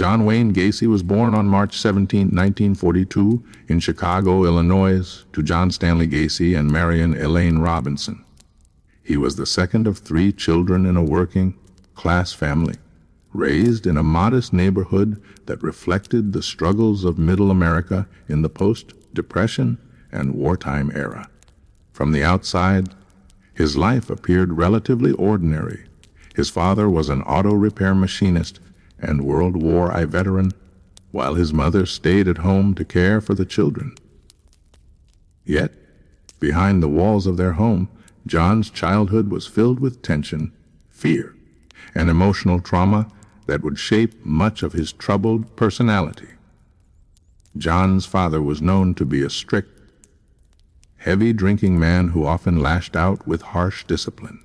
John Wayne Gacy was born on March 17, 1942, in Chicago, Illinois, to John Stanley Gacy and Marion Elaine Robinson. He was the second of 3 children in a working-class family, raised in a modest neighborhood that reflected the struggles of Middle America in the post-Depression and wartime era. From the outside, his life appeared relatively ordinary. His father was an auto repair machinist and World War I veteran, while his mother stayed at home to care for the children. Yet, behind the walls of their home, John's childhood was filled with tension, fear, and emotional trauma that would shape much of his troubled personality. John's father was known to be a strict, heavy-drinking man who often lashed out with harsh discipline.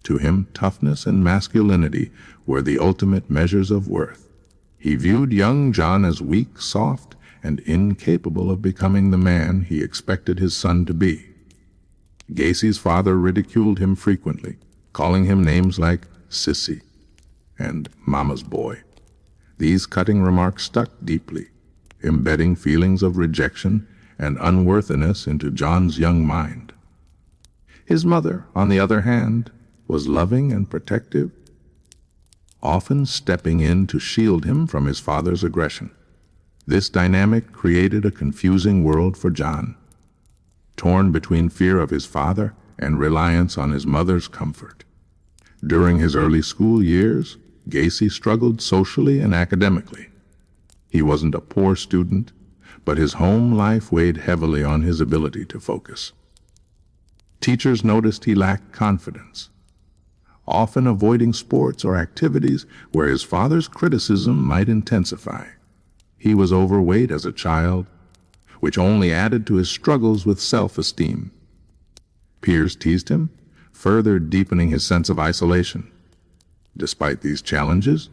To him, toughness and masculinity were the ultimate measures of worth. He viewed young John as weak, soft, and incapable of becoming the man he expected his son to be. Gacy's father ridiculed him frequently, calling him names like sissy and mama's boy. These cutting remarks stuck deeply, embedding feelings of rejection and unworthiness into John's young mind. His mother, on the other hand, was loving and protective, often stepping in to shield him from his father's aggression. This dynamic created a confusing world for John, torn between fear of his father and reliance on his mother's comfort. During his early school years, Gacy struggled socially and academically. He wasn't a poor student, but his home life weighed heavily on his ability to focus. Teachers noticed he lacked confidence, often avoiding sports or activities where his father's criticism might intensify. He was overweight as a child, which only added to his struggles with self-esteem. Peers teased him, further deepening his sense of isolation. Despite these challenges,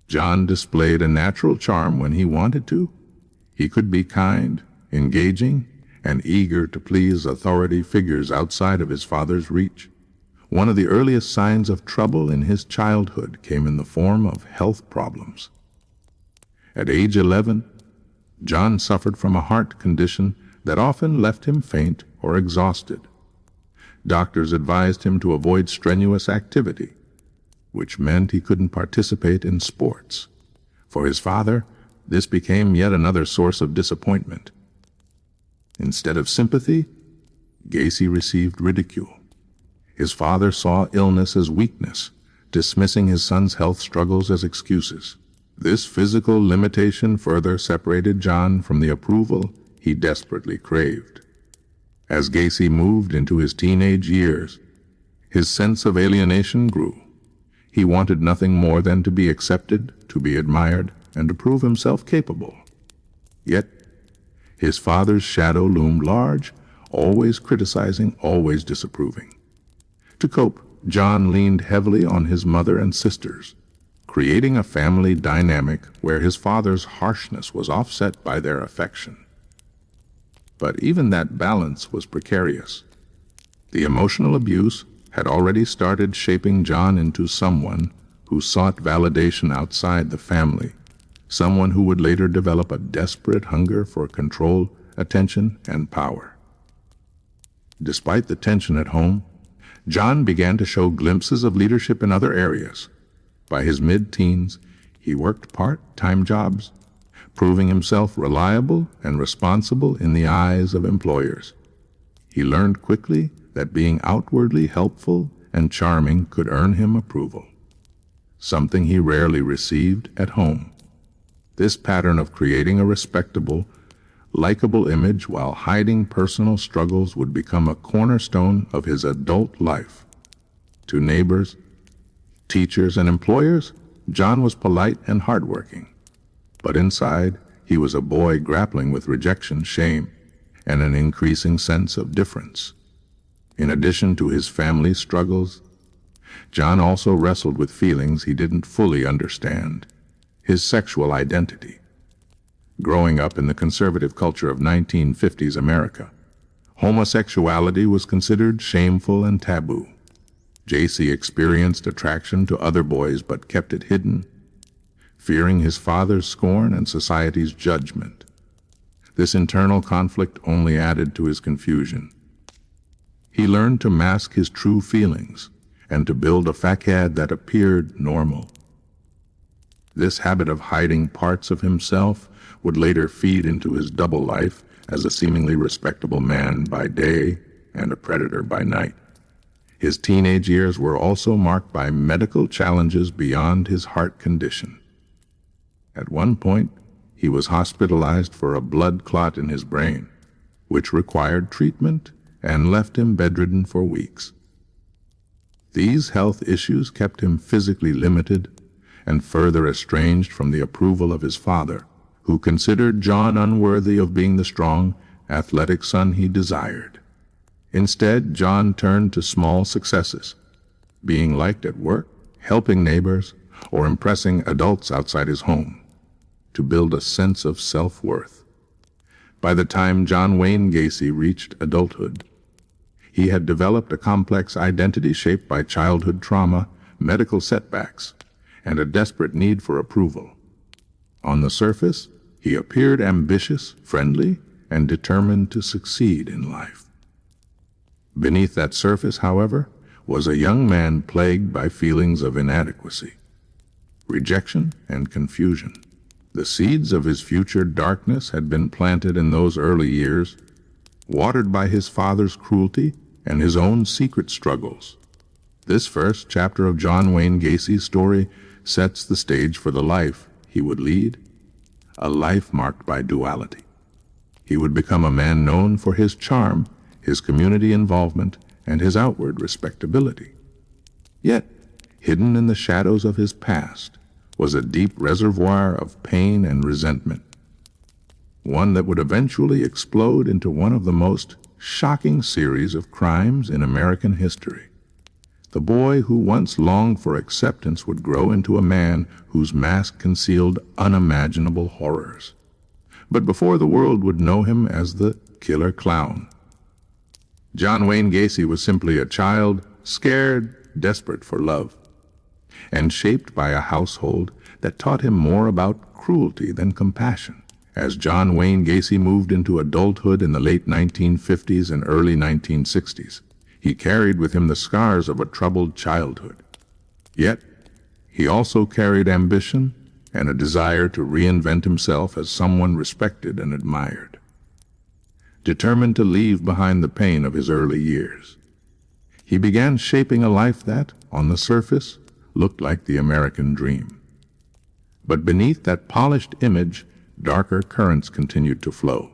John displayed a natural charm when he wanted to. He could be kind, engaging, and eager to please authority figures outside of his father's reach. One of the earliest signs of trouble in his childhood came in the form of health problems. At age 11, John suffered from a heart condition that often left him faint or exhausted. Doctors advised him to avoid strenuous activity, which meant he couldn't participate in sports. For his father, this became yet another source of disappointment. Instead of sympathy, Gacy received ridicule. His father saw illness as weakness, dismissing his son's health struggles as excuses. This physical limitation further separated John from the approval he desperately craved. As Gacy moved into his teenage years, his sense of alienation grew. He wanted nothing more than to be accepted, to be admired, and to prove himself capable. Yet, his father's shadow loomed large, always criticizing, always disapproving. To cope, John leaned heavily on his mother and sisters, creating a family dynamic where his father's harshness was offset by their affection. But even that balance was precarious. The emotional abuse had already started shaping John into someone who sought validation outside the family, someone who would later develop a desperate hunger for control, attention, and power. Despite the tension at home, John began to show glimpses of leadership in other areas. By his mid-teens, he worked part-time jobs, proving himself reliable and responsible in the eyes of employers. He learned quickly that being outwardly helpful and charming could earn him approval, something he rarely received at home. This pattern of creating a respectable, likable image while hiding personal struggles would become a cornerstone of his adult life. To neighbors, teachers, and employers, John was polite and hardworking. But inside, he was a boy grappling with rejection, shame, and an increasing sense of difference. In addition to his family struggles, John also wrestled with feelings he didn't fully understand: his sexual identity. Growing up in the conservative culture of 1950s America, homosexuality was considered shameful and taboo. Gacy experienced attraction to other boys but kept it hidden, fearing his father's scorn and society's judgment. This internal conflict only added to his confusion. He learned to mask his true feelings and to build a facade that appeared normal. This habit of hiding parts of himself would later feed into his double life as a seemingly respectable man by day and a predator by night. His teenage years were also marked by medical challenges beyond his heart condition. At one point, he was hospitalized for a blood clot in his brain, which required treatment and left him bedridden for weeks. These health issues kept him physically limited and further estranged from the approval of his father, who considered John unworthy of being the strong, athletic son he desired. Instead, John turned to small successes, being liked at work, helping neighbors, or impressing adults outside his home, to build a sense of self-worth. By the time John Wayne Gacy reached adulthood, he had developed a complex identity shaped by childhood trauma, medical setbacks, and a desperate need for approval. On the surface, he appeared ambitious, friendly, and determined to succeed in life. Beneath that surface, however, was a young man plagued by feelings of inadequacy, rejection, and confusion. The seeds of his future darkness had been planted in those early years, watered by his father's cruelty and his own secret struggles. This first chapter of John Wayne Gacy's story sets the stage for the life he would lead, a life marked by duality. He would become a man known for his charm, his community involvement, and his outward respectability. Yet, hidden in the shadows of his past was a deep reservoir of pain and resentment, one that would eventually explode into one of the most shocking series of crimes in American history. The boy who once longed for acceptance would grow into a man whose mask concealed unimaginable horrors. But before the world would know him as the killer clown, John Wayne Gacy was simply a child, scared, desperate for love, and shaped by a household that taught him more about cruelty than compassion. As John Wayne Gacy moved into adulthood in the late 1950s and early 1960s, he carried with him the scars of a troubled childhood. Yet, he also carried ambition and a desire to reinvent himself as someone respected and admired. Determined to leave behind the pain of his early years, he began shaping a life that, on the surface, looked like the American dream. But beneath that polished image, darker currents continued to flow.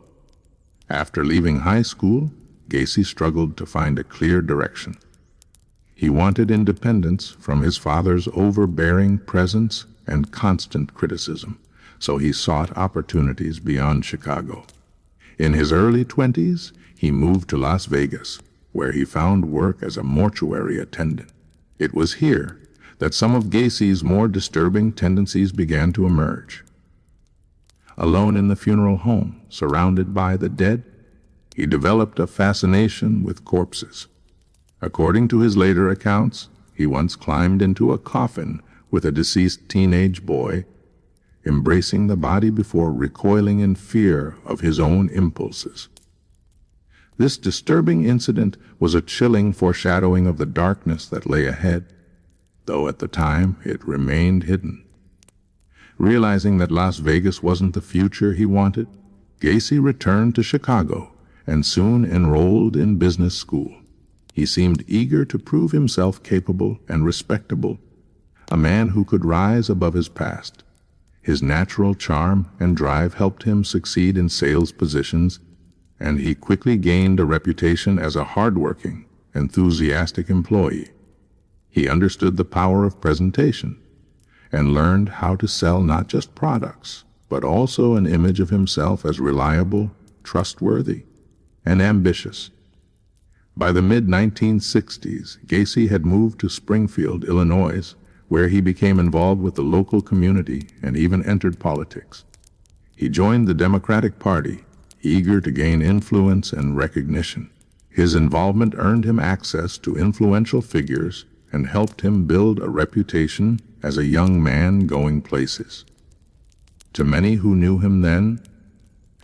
After leaving high school, Gacy struggled to find a clear direction. He wanted independence from his father's overbearing presence and constant criticism, so he sought opportunities beyond Chicago. In his early 20s, he moved to Las Vegas, where he found work as a mortuary attendant. It was here that some of Gacy's more disturbing tendencies began to emerge. Alone in the funeral home, surrounded by the dead, he developed a fascination with corpses. According to his later accounts, he once climbed into a coffin with a deceased teenage boy, embracing the body before recoiling in fear of his own impulses. This disturbing incident was a chilling foreshadowing of the darkness that lay ahead, though at the time it remained hidden. Realizing that Las Vegas wasn't the future he wanted, Gacy returned to Chicago and soon enrolled in business school. He seemed eager to prove himself capable and respectable, a man who could rise above his past. His natural charm and drive helped him succeed in sales positions, and he quickly gained a reputation as a hardworking, enthusiastic employee. He understood the power of presentation and learned how to sell not just products, but also an image of himself as reliable, trustworthy, and ambitious. By the mid-1960s, Gacy had moved to Springfield, Illinois, where he became involved with the local community and even entered politics. He joined the Democratic Party, eager to gain influence and recognition. His involvement earned him access to influential figures and helped him build a reputation as a young man going places. To many who knew him then,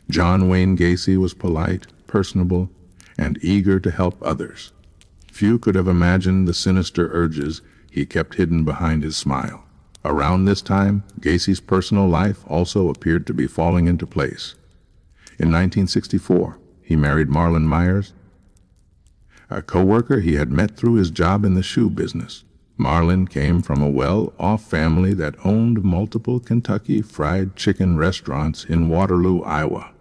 John Wayne Gacy was polite, personable, and eager to help others. Few could have imagined the sinister urges he kept hidden behind his smile. Around this time, Gacy's personal life also appeared to be falling into place. In 1964, he married Marlon Myers, a co-worker he had met through his job in the shoe business. Marlon came from a well-off family that owned multiple Kentucky Fried Chicken restaurants in Waterloo, Iowa.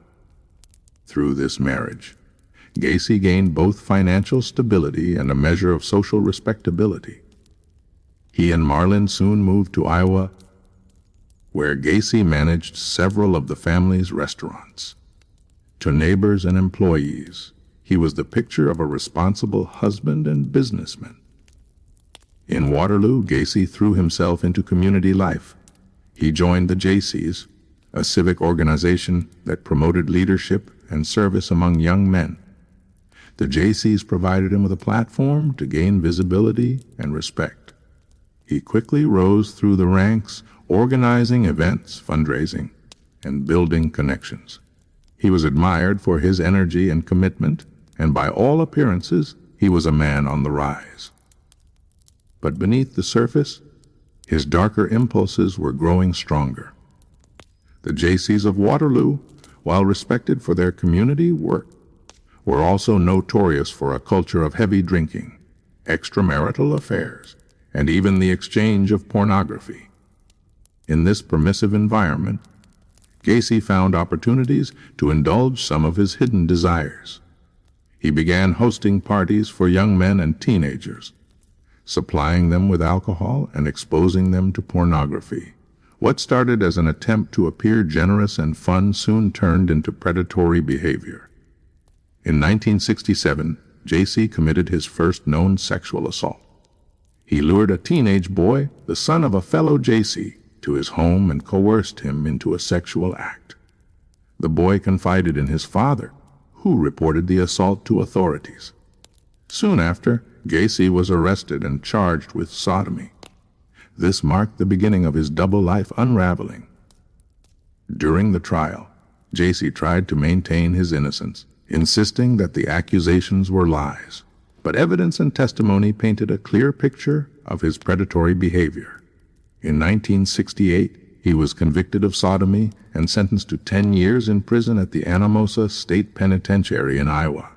Through this marriage, Gacy gained both financial stability and a measure of social respectability. He and Marlon soon moved to Iowa, where Gacy managed several of the family's restaurants. To neighbors and employees, he was the picture of a responsible husband and businessman. In Waterloo, Gacy threw himself into community life. He joined the Jaycees, a civic organization that promoted leadership and service among young men. The Jaycees provided him with a platform to gain visibility and respect. He quickly rose through the ranks, organizing events, fundraising, and building connections. He was admired for his energy and commitment, and by all appearances, he was a man on the rise. But beneath the surface, his darker impulses were growing stronger. The Jaycees of Waterloo, while respected for their community work, were also notorious for a culture of heavy drinking, extramarital affairs, and even the exchange of pornography. In this permissive environment, Gacy found opportunities to indulge some of his hidden desires. He began hosting parties for young men and teenagers, supplying them with alcohol and exposing them to pornography. What started as an attempt to appear generous and fun soon turned into predatory behavior. In 1967, Gacy committed his first known sexual assault. He lured a teenage boy, the son of a fellow Gacy, to his home and coerced him into a sexual act. The boy confided in his father, who reported the assault to authorities. Soon after, Gacy was arrested and charged with sodomy. This marked the beginning of his double life unraveling. During the trial, Gacy tried to maintain his innocence, insisting that the accusations were lies. But evidence and testimony painted a clear picture of his predatory behavior. In 1968, he was convicted of sodomy and sentenced to 10 years in prison at the Anamosa State Penitentiary in Iowa.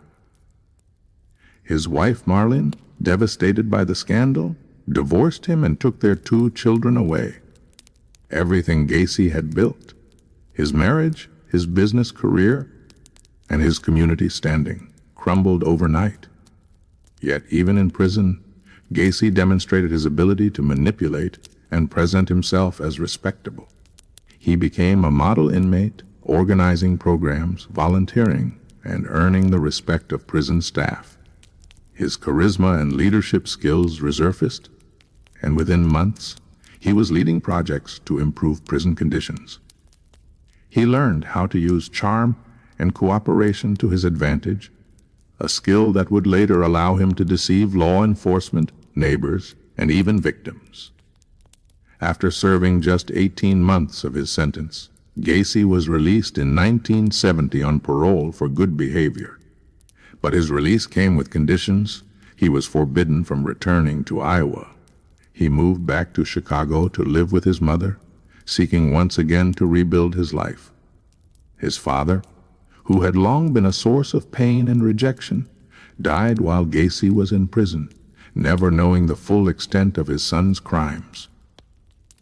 His wife, Marlon, devastated by the scandal, divorced him and took their 2 children away. Everything Gacy had built, his marriage, his business career, and his community standing, crumbled overnight. Yet even in prison, Gacy demonstrated his ability to manipulate and present himself as respectable. He became a model inmate, organizing programs, volunteering, and earning the respect of prison staff. His charisma and leadership skills resurfaced, and within months, he was leading projects to improve prison conditions. He learned how to use charm and cooperation to his advantage, a skill that would later allow him to deceive law enforcement, neighbors, and even victims. After serving just 18 months of his sentence, Gacy was released in 1970 on parole for good behavior. But his release came with conditions. He was forbidden from returning to Iowa. He moved back to Chicago to live with his mother, seeking once again to rebuild his life. His father, who had long been a source of pain and rejection, died while Gacy was in prison, never knowing the full extent of his son's crimes.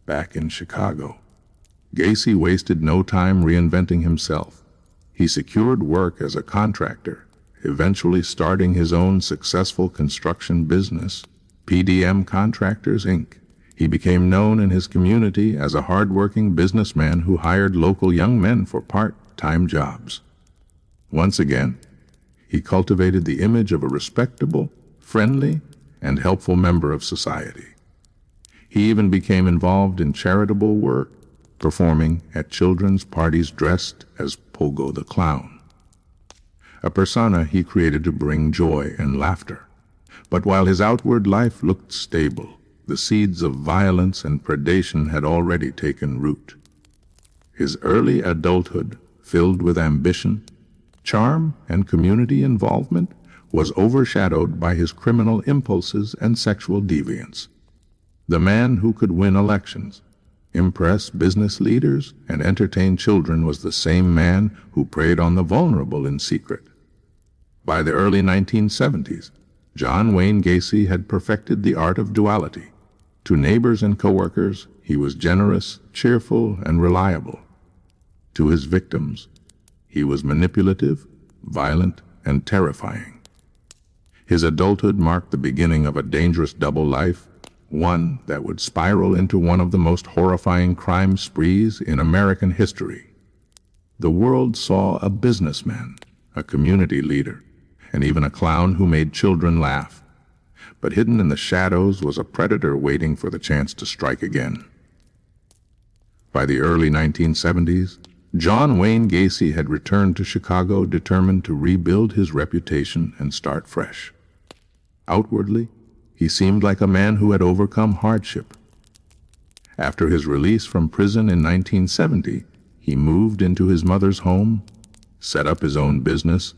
Back in Chicago, Gacy wasted no time reinventing himself. He secured work as a contractor, eventually starting his own successful construction business, PDM Contractors, Inc. He became known in his community as a hard-working businessman who hired local young men for part-time jobs. Once again, he cultivated the image of a respectable, friendly, and helpful member of society. He even became involved in charitable work, performing at children's parties dressed as Pogo the Clown, a persona he created to bring joy and laughter. But while his outward life looked stable, the seeds of violence and predation had already taken root. His early adulthood, filled with ambition, charm, and community involvement, was overshadowed by his criminal impulses and sexual deviance. The man who could win elections, impress business leaders, and entertain children was the same man who preyed on the vulnerable in secret. By the early 1970s, John Wayne Gacy had perfected the art of duality. To neighbors and coworkers, he was generous, cheerful, and reliable. To his victims, he was manipulative, violent, and terrifying. His adulthood marked the beginning of a dangerous double life, one that would spiral into one of the most horrifying crime sprees in American history. The world saw a businessman, a community leader, and even a clown who made children laugh. But hidden in the shadows was a predator waiting for the chance to strike again. By the early 1970s, John Wayne Gacy had returned to Chicago determined to rebuild his reputation and start fresh. Outwardly, he seemed like a man who had overcome hardship. After his release from prison in 1970, he moved into his mother's home, set up his own business,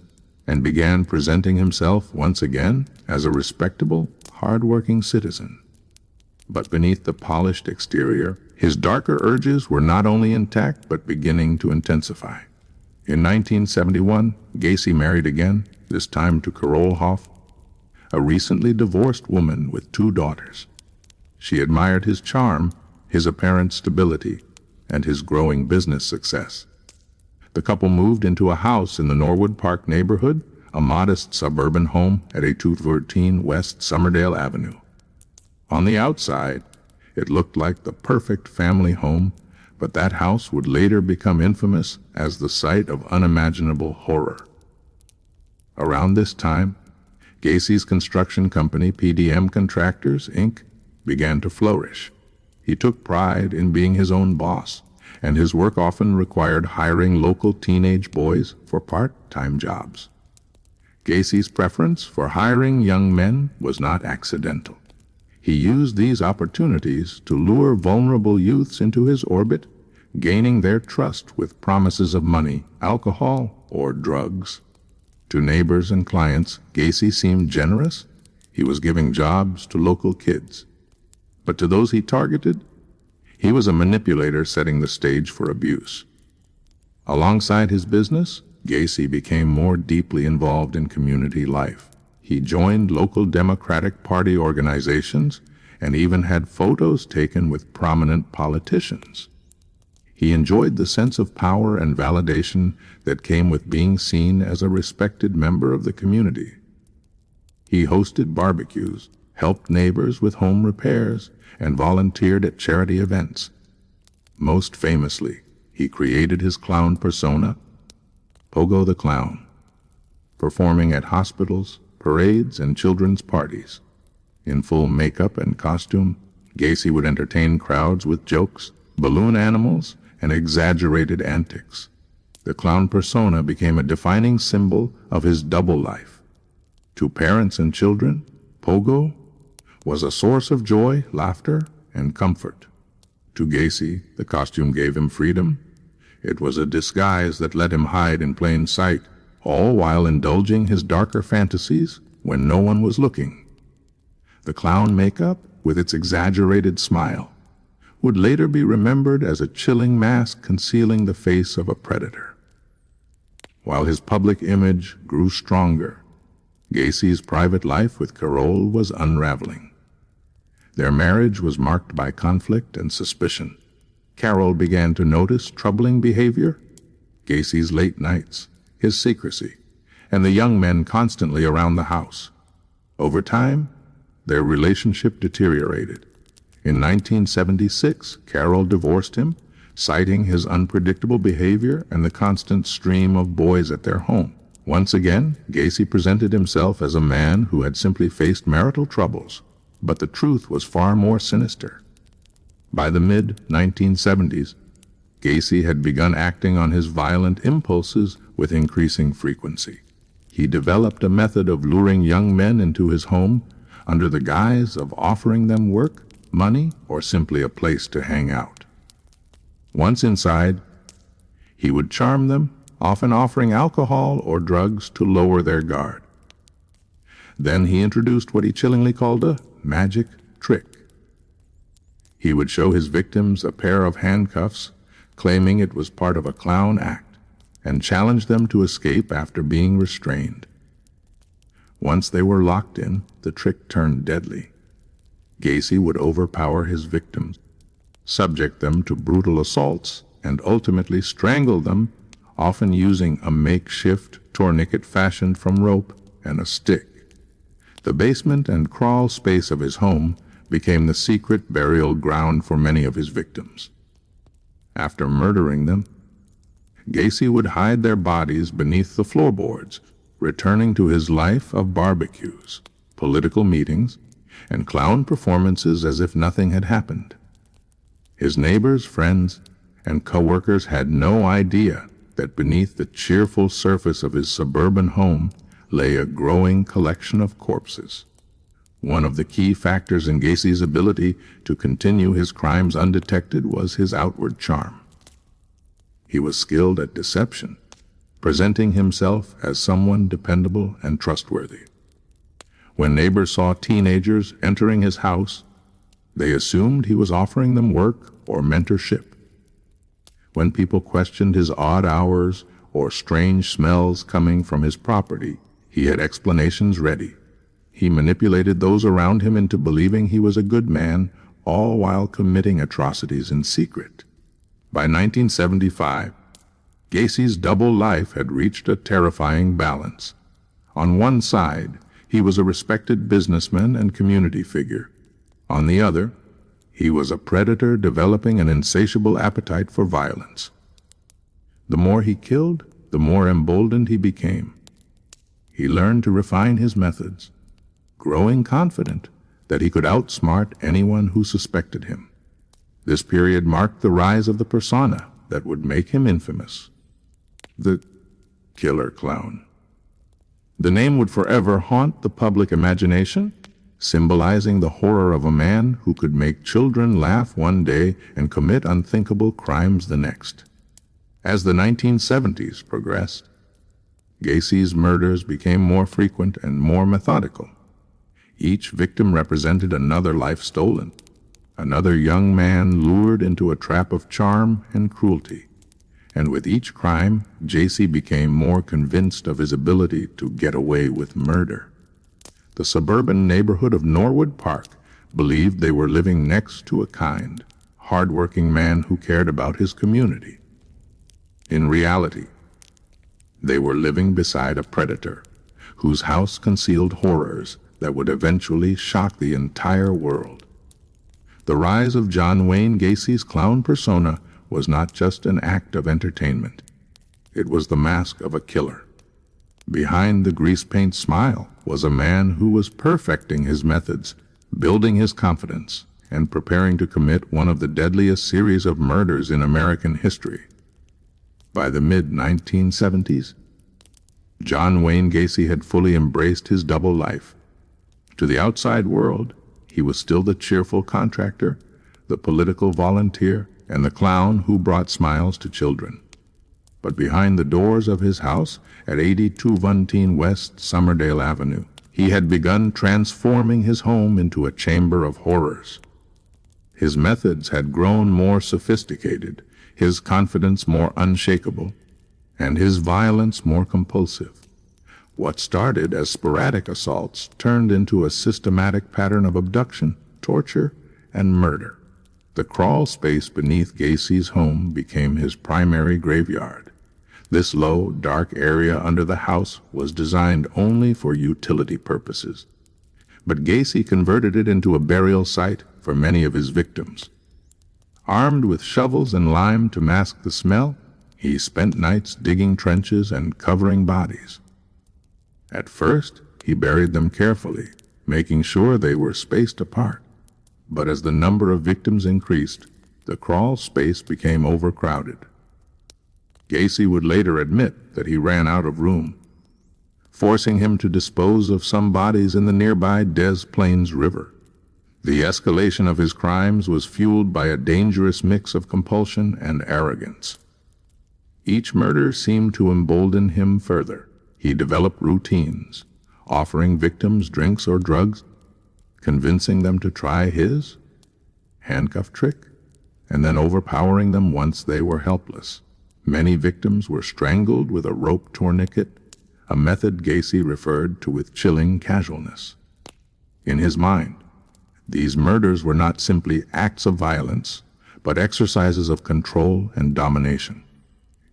and began presenting himself once again as a respectable, hard-working citizen. But beneath the polished exterior, his darker urges were not only intact but beginning to intensify. In 1971, Gacy married again, this time to Carole Hoff, a recently divorced woman with 2 daughters. She admired his charm, his apparent stability, and his growing business success. The couple moved into a house in the Norwood Park neighborhood, a modest suburban home at 213 West Somerdale Avenue. On the outside, it looked like the perfect family home, but that house would later become infamous as the site of unimaginable horror. Around this time, Gacy's construction company, PDM Contractors, Inc., began to flourish. He took pride in being his own boss, and his work often required hiring local teenage boys for part-time jobs. Gacy's preference for hiring young men was not accidental. He used these opportunities to lure vulnerable youths into his orbit, gaining their trust with promises of money, alcohol, or drugs. To neighbors and clients, Gacy seemed generous. He was giving jobs to local kids. But to those he targeted, he was a manipulator setting the stage for abuse. Alongside his business, Gacy became more deeply involved in community life. He joined local Democratic Party organizations and even had photos taken with prominent politicians. He enjoyed the sense of power and validation that came with being seen as a respected member of the community. He hosted barbecues, helped neighbors with home repairs, and volunteered at charity events. Most famously, he created his clown persona, Pogo the Clown, performing at hospitals, parades, and children's parties. In full makeup and costume, Gacy would entertain crowds with jokes, balloon animals, and exaggerated antics. The clown persona became a defining symbol of his double life. To parents and children, Pogo was a source of joy, laughter, and comfort. To Gacy, the costume gave him freedom. It was a disguise that let him hide in plain sight, all while indulging his darker fantasies when no one was looking. The clown makeup, with its exaggerated smile, would later be remembered as a chilling mask concealing the face of a predator. While his public image grew stronger, Gacy's private life with Carole was unraveling. Their marriage was marked by conflict and suspicion. Carole began to notice troubling behavior, Gacy's late nights, his secrecy, and the young men constantly around the house. Over time, their relationship deteriorated. In 1976, Carole divorced him, citing his unpredictable behavior and the constant stream of boys at their home. Once again, Gacy presented himself as a man who had simply faced marital troubles, but the truth was far more sinister. By the mid-1970s, Gacy had begun acting on his violent impulses with increasing frequency. He developed a method of luring young men into his home under the guise of offering them work, money, or simply a place to hang out. Once inside, He would charm them, often offering alcohol or drugs to lower their guard. Then he introduced what he chillingly called a magic trick. He would show his victims a pair of handcuffs, claiming it was part of a clown act, and challenge them to escape after being restrained. Once they were locked in, the trick turned deadly. Gacy would overpower his victims, subject them to brutal assaults, and ultimately strangle them, often using a makeshift tourniquet fashioned from rope and a stick. The basement and crawl space of his home became the secret burial ground for many of his victims. After murdering them, Gacy would hide their bodies beneath the floorboards, returning to his life of barbecues, political meetings, and clown performances as if nothing had happened. His neighbors, friends, and co-workers had no idea that beneath the cheerful surface of his suburban home lay a growing collection of corpses. One of the key factors in Gacy's ability to continue his crimes undetected was his outward charm. He was skilled at deception, presenting himself as someone dependable and trustworthy. When neighbors saw teenagers entering his house, they assumed he was offering them work or mentorship. When people questioned his odd hours or strange smells coming from his property, he had explanations ready. He manipulated those around him into believing he was a good man, all while committing atrocities in secret. By 1975, Gacy's double life had reached a terrifying balance. On one side, he was a respected businessman and community figure. On the other, he was a predator developing an insatiable appetite for violence. The more he killed, the more emboldened he became. He learned to refine his methods, growing confident that he could outsmart anyone who suspected him. This period marked the rise of the persona that would make him infamous, the Killer Clown. The name would forever haunt the public imagination, symbolizing the horror of a man who could make children laugh one day and commit unthinkable crimes the next. As the 1970s progressed, Gacy's murders became more frequent and more methodical. Each victim represented another life stolen, another young man lured into a trap of charm and cruelty. And with each crime, Gacy became more convinced of his ability to get away with murder. The suburban neighborhood of Norwood Park believed they were living next to a kind, hard-working man who cared about his community. In reality, they were living beside a predator whose house concealed horrors that would eventually shock the entire world. The rise of John Wayne Gacy's clown persona was not just an act of entertainment. It was the mask of a killer. Behind the grease paint smile was a man who was perfecting his methods, building his confidence, and preparing to commit one of the deadliest series of murders in American history. By the mid-1970s, John Wayne Gacy had fully embraced his double life. To the outside world, he was still the cheerful contractor, the political volunteer, and the clown who brought smiles to children. But behind the doors of his house at 8219 West Summerdale Avenue, he had begun transforming his home into a chamber of horrors. His methods had grown more sophisticated, his confidence more unshakable, and his violence more compulsive. What started as sporadic assaults turned into a systematic pattern of abduction, torture, and murder. The crawl space beneath Gacy's home became his primary graveyard. This low, dark area under the house was designed only for utility purposes. But Gacy converted it into a burial site for many of his victims. Armed with shovels and lime to mask the smell, he spent nights digging trenches and covering bodies. At first, he buried them carefully, making sure they were spaced apart. But as the number of victims increased, the crawl space became overcrowded. Gacy would later admit that he ran out of room, forcing him to dispose of some bodies in the nearby Des Plaines River. The escalation of his crimes was fueled by a dangerous mix of compulsion and arrogance. Each murder seemed to embolden him further. He developed routines, offering victims drinks or drugs, convincing them to try his handcuff trick, and then overpowering them once they were helpless. Many victims were strangled with a rope tourniquet, a method Gacy referred to with chilling casualness. In his mind, these murders were not simply acts of violence, but exercises of control and domination.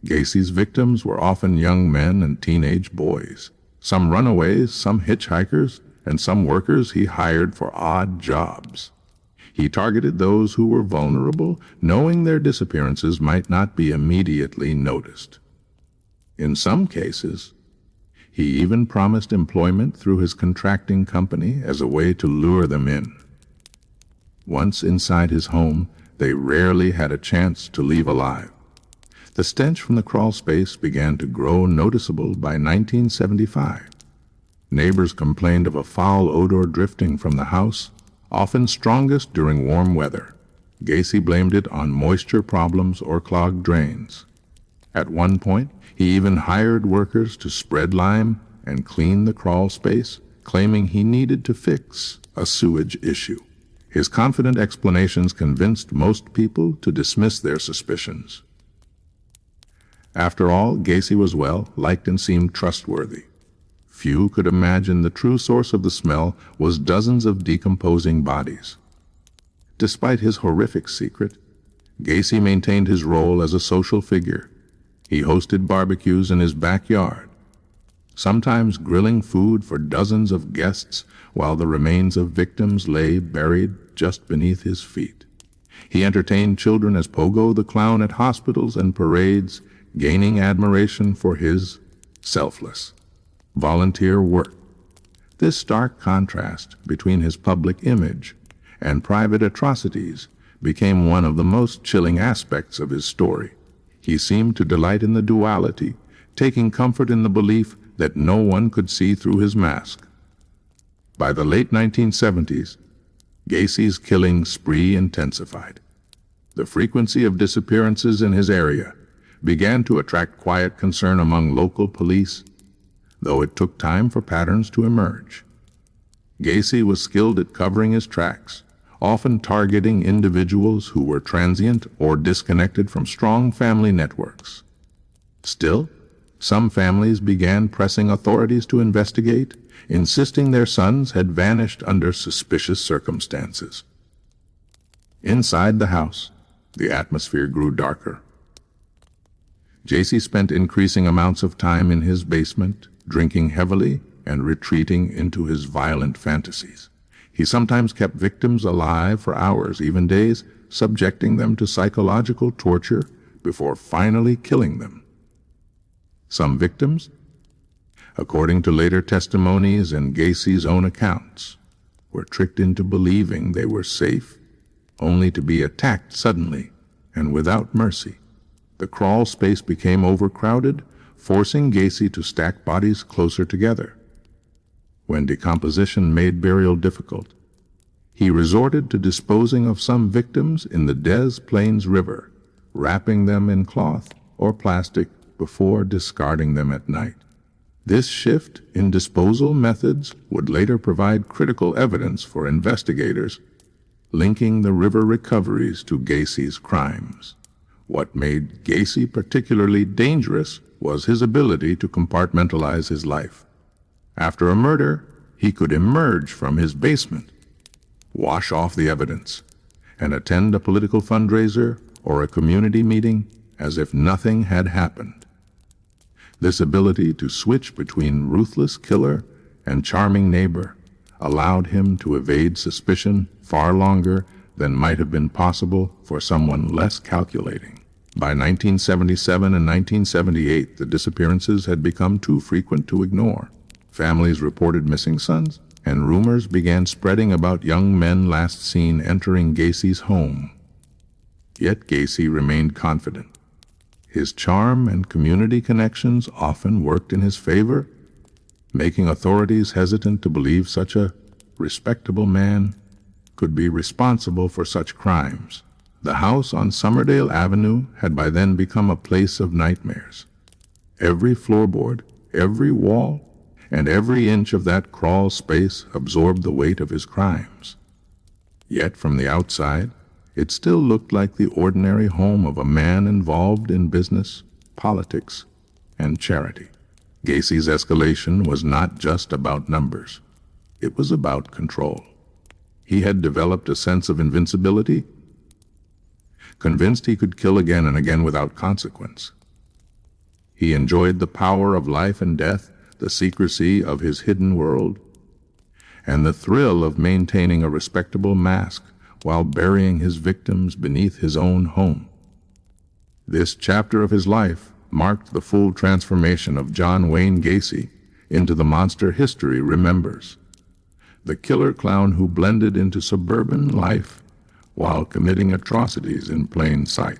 Gacy's victims were often young men and teenage boys, some runaways, some hitchhikers, and some workers he hired for odd jobs. He targeted those who were vulnerable, knowing their disappearances might not be immediately noticed. In some cases, he even promised employment through his contracting company as a way to lure them in. Once inside his home, they rarely had a chance to leave alive. The stench from the crawl space began to grow noticeable by 1975. Neighbors complained of a foul odor drifting from the house, often strongest during warm weather. Gacy blamed it on moisture problems or clogged drains. At one point, he even hired workers to spread lime and clean the crawl space, claiming he needed to fix a sewage issue. His confident explanations convinced most people to dismiss their suspicions. After all, Gacy was well liked and seemed trustworthy. Few could imagine the true source of the smell was dozens of decomposing bodies. Despite his horrific secret, Gacy maintained his role as a social figure. He hosted barbecues in his backyard, sometimes grilling food for dozens of guests while the remains of victims lay buried just beneath his feet. He entertained children as Pogo the Clown at hospitals and parades, gaining admiration for his selfless volunteer work. This stark contrast between his public image and private atrocities became one of the most chilling aspects of his story. He seemed to delight in the duality, taking comfort in the belief that no one could see through his mask. By the late 1970s, Gacy's killing spree intensified. The frequency of disappearances in his area began to attract quiet concern among local police, though it took time for patterns to emerge. Gacy was skilled at covering his tracks, often targeting individuals who were transient or disconnected from strong family networks. Still, some families began pressing authorities to investigate, insisting their sons had vanished under suspicious circumstances. Inside the house, the atmosphere grew darker. Gacy spent increasing amounts of time in his basement, drinking heavily and retreating into his violent fantasies. He sometimes kept victims alive for hours, even days, subjecting them to psychological torture before finally killing them. Some victims, according to later testimonies and Gacy's own accounts, were tricked into believing they were safe, only to be attacked suddenly and without mercy. The crawl space became overcrowded, forcing Gacy to stack bodies closer together. When decomposition made burial difficult, he resorted to disposing of some victims in the Des Plaines River, wrapping them in cloth or plastic before discarding them at night. This shift in disposal methods would later provide critical evidence for investigators, linking the river recoveries to Gacy's crimes. What made Gacy particularly dangerous was his ability to compartmentalize his life. After a murder, he could emerge from his basement, wash off the evidence, and attend a political fundraiser or a community meeting as if nothing had happened. This ability to switch between ruthless killer and charming neighbor allowed him to evade suspicion far longer than might have been possible for someone less calculating. By 1977 and 1978, the disappearances had become too frequent to ignore. Families reported missing sons, and rumors began spreading about young men last seen entering Gacy's home. Yet Gacy remained confident. His charm and community connections often worked in his favor, making authorities hesitant to believe such a respectable man could be responsible for such crimes. The house on Summerdale Avenue had by then become a place of nightmares. Every floorboard, every wall, and every inch of that crawl space absorbed the weight of his crimes. Yet from the outside, it still looked like the ordinary home of a man involved in business, politics, and charity. Gacy's escalation was not just about numbers. It was about control. He had developed a sense of invincibility, convinced he could kill again and again without consequence. He enjoyed the power of life and death, the secrecy of his hidden world, and the thrill of maintaining a respectable mask while burying his victims beneath his own home. This chapter of his life marked the full transformation of John Wayne Gacy into the monster history remembers. The killer clown who blended into suburban life while committing atrocities in plain sight.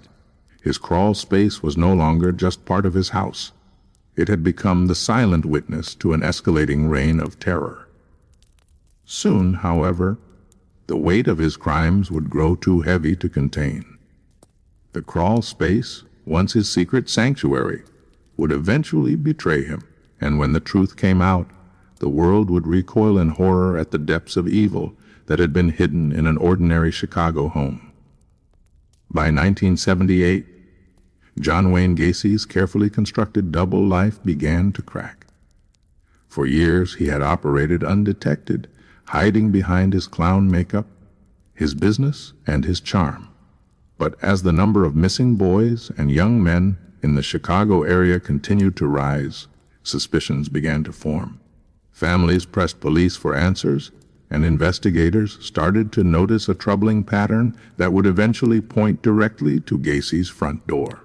His crawl space was no longer just part of his house. It had become the silent witness to an escalating reign of terror. Soon, however, the weight of his crimes would grow too heavy to contain. The crawl space, once his secret sanctuary, would eventually betray him, and when the truth came out, the world would recoil in horror at the depths of evil that had been hidden in an ordinary Chicago home. By 1978, John Wayne Gacy's carefully constructed double life began to crack. For years he had operated undetected, hiding behind his clown makeup, his business, and his charm. But as the number of missing boys and young men in the Chicago area continued to rise, suspicions began to form. Families pressed police for answers, and investigators started to notice a troubling pattern that would eventually point directly to Gacy's front door.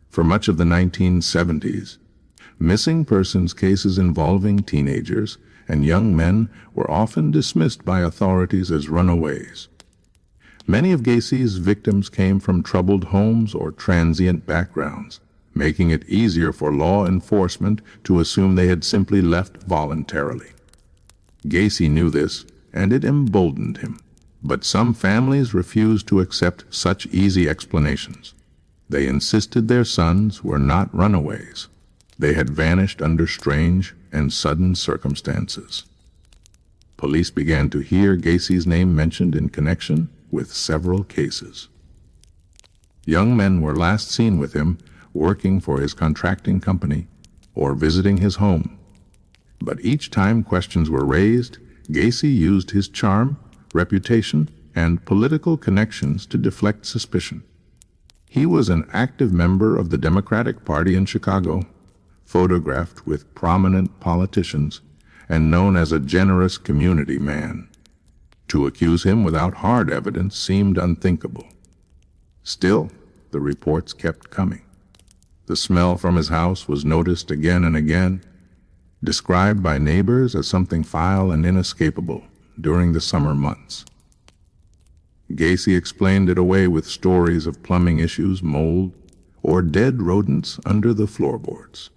For much of the 1970s, missing persons cases involving teenagers and young men were often dismissed by authorities as runaways. Many of Gacy's victims came from troubled homes or transient backgrounds, making it easier for law enforcement to assume they had simply left voluntarily. Gacy knew this, and it emboldened him. But some families refused to accept such easy explanations. They insisted their sons were not runaways. They had vanished under strange and sudden circumstances. Police began to hear Gacy's name mentioned in connection with several cases. Young men were last seen with him working for his contracting company or visiting his home. But each time questions were raised, Gacy used his charm, reputation, and political connections to deflect suspicion. He was an active member of the Democratic Party in Chicago, photographed with prominent politicians, and known as a generous community man. To accuse him without hard evidence seemed unthinkable. Still, the reports kept coming. The smell from his house was noticed again and again, described by neighbors as something foul and inescapable during the summer months. Gacy explained it away with stories of plumbing issues, mold, or dead rodents under the floorboards.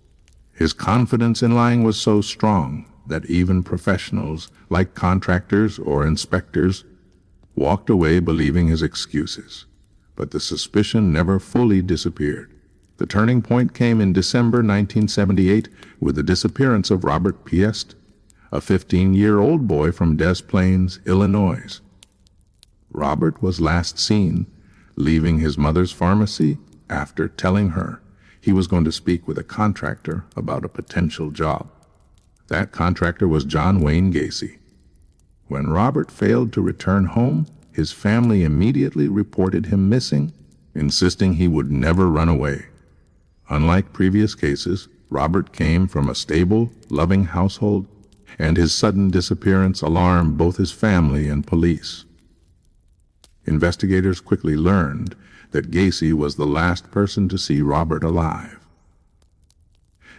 His confidence in lying was so strong that even professionals, like contractors or inspectors, walked away believing his excuses. But the suspicion never fully disappeared. The turning point came in December 1978 with the disappearance of Robert Piest, a 15-year-old boy from Des Plaines, Illinois. Robert was last seen leaving his mother's pharmacy after telling her he was going to speak with a contractor about a potential job. That contractor was John Wayne Gacy. When Robert failed to return home, his family immediately reported him missing, insisting he would never run away. Unlike previous cases, Robert came from a stable, loving household, and his sudden disappearance alarmed both his family and police. Investigators quickly learned that Gacy was the last person to see Robert alive.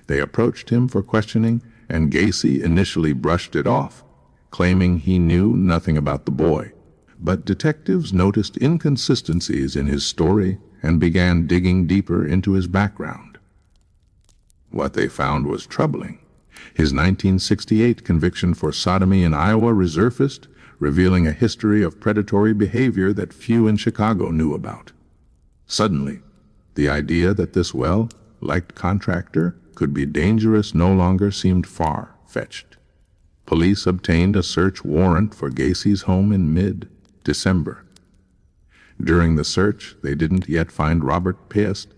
They approached him for questioning, and Gacy initially brushed it off, claiming he knew nothing about the boy. But detectives noticed inconsistencies in his story and began digging deeper into his background. What they found was troubling. His 1968 conviction for sodomy in Iowa resurfaced, revealing a history of predatory behavior that few in Chicago knew about. Suddenly, the idea that this well-liked contractor could be dangerous no longer seemed far-fetched. Police obtained a search warrant for Gacy's home in mid-December. During the search, they didn't yet find Robert Piest,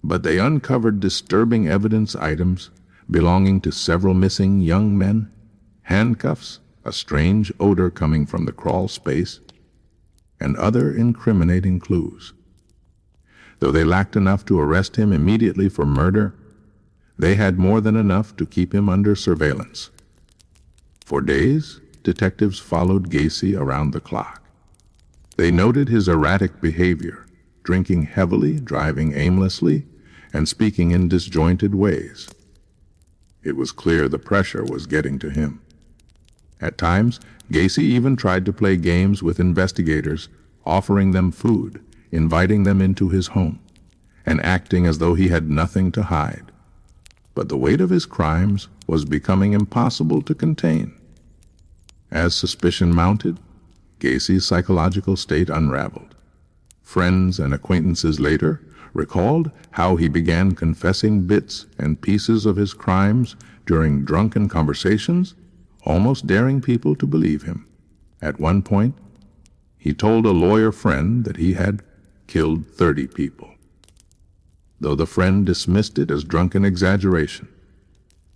but they uncovered disturbing evidence items belonging to several missing young men, handcuffs, a strange odor coming from the crawl space, and other incriminating clues. Though they lacked enough to arrest him immediately for murder, they had more than enough to keep him under surveillance. For days, detectives followed Gacy around the clock. They noted his erratic behavior, drinking heavily, driving aimlessly, and speaking in disjointed ways. It was clear the pressure was getting to him. At times, Gacy even tried to play games with investigators, offering them food, inviting them into his home, and acting as though he had nothing to hide. But the weight of his crimes was becoming impossible to contain. As suspicion mounted, Gacy's psychological state unraveled. Friends and acquaintances later recalled how he began confessing bits and pieces of his crimes during drunken conversations, almost daring people to believe him. At one point, he told a lawyer friend that he had killed 30 people, though the friend dismissed it as drunken exaggeration.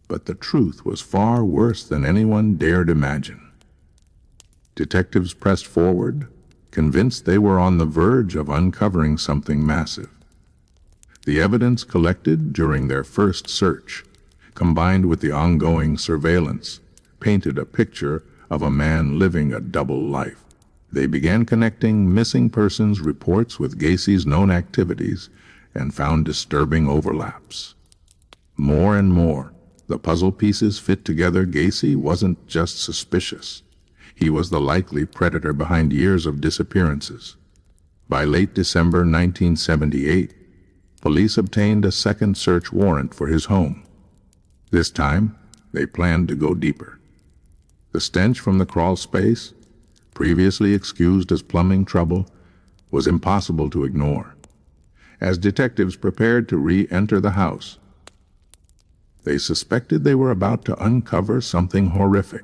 But the truth was far worse than anyone dared imagine. Detectives pressed forward, convinced they were on the verge of uncovering something massive. The evidence collected during their first search, combined with the ongoing surveillance, painted a picture of a man living a double life. They began connecting missing persons reports with Gacy's known activities and found disturbing overlaps. More and more, the puzzle pieces fit together. Gacy wasn't just suspicious. He was the likely predator behind years of disappearances. By late December 1978, police obtained a second search warrant for his home. This time, they planned to go deeper. The stench from the crawl space, previously excused as plumbing trouble, was impossible to ignore. As detectives prepared to re-enter the house, they suspected they were about to uncover something horrific.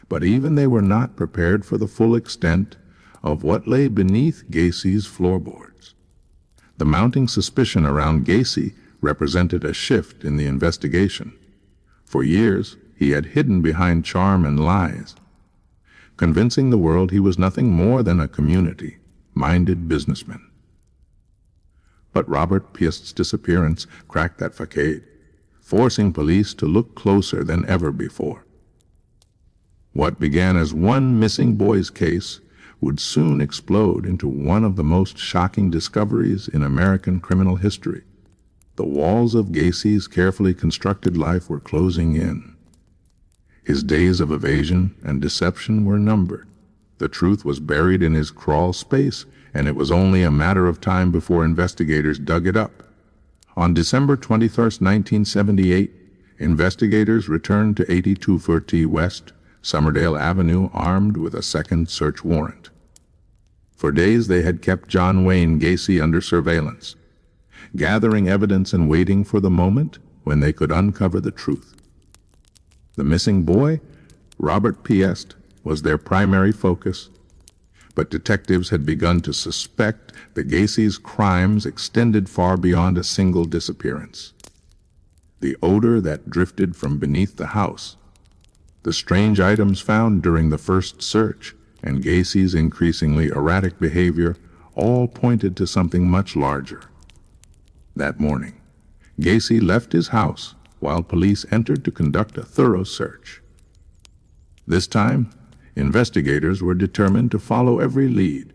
But even they were not prepared for the full extent of what lay beneath Gacy's floorboards. The mounting suspicion around Gacy represented a shift in the investigation. For years, he had hidden behind charm and lies, convincing the world he was nothing more than a community-minded businessman. But Robert Piest's disappearance cracked that facade, forcing police to look closer than ever before. What began as one missing boy's case would soon explode into one of the most shocking discoveries in American criminal history. The walls of Gacy's carefully constructed life were closing in. His days of evasion and deception were numbered. The truth was buried in his crawl space, and it was only a matter of time before investigators dug it up. On December 21, 1978, investigators returned to 8240 West Somerdale Avenue armed with a second search warrant. For days they had kept John Wayne Gacy under surveillance, gathering evidence and waiting for the moment when they could uncover the truth. The missing boy, Robert Piest, was their primary focus, but detectives had begun to suspect that Gacy's crimes extended far beyond a single disappearance. The odor that drifted from beneath the house, the strange items found during the first search, and Gacy's increasingly erratic behavior all pointed to something much larger. That morning, Gacy left his house while police entered to conduct a thorough search. This time, investigators were determined to follow every lead,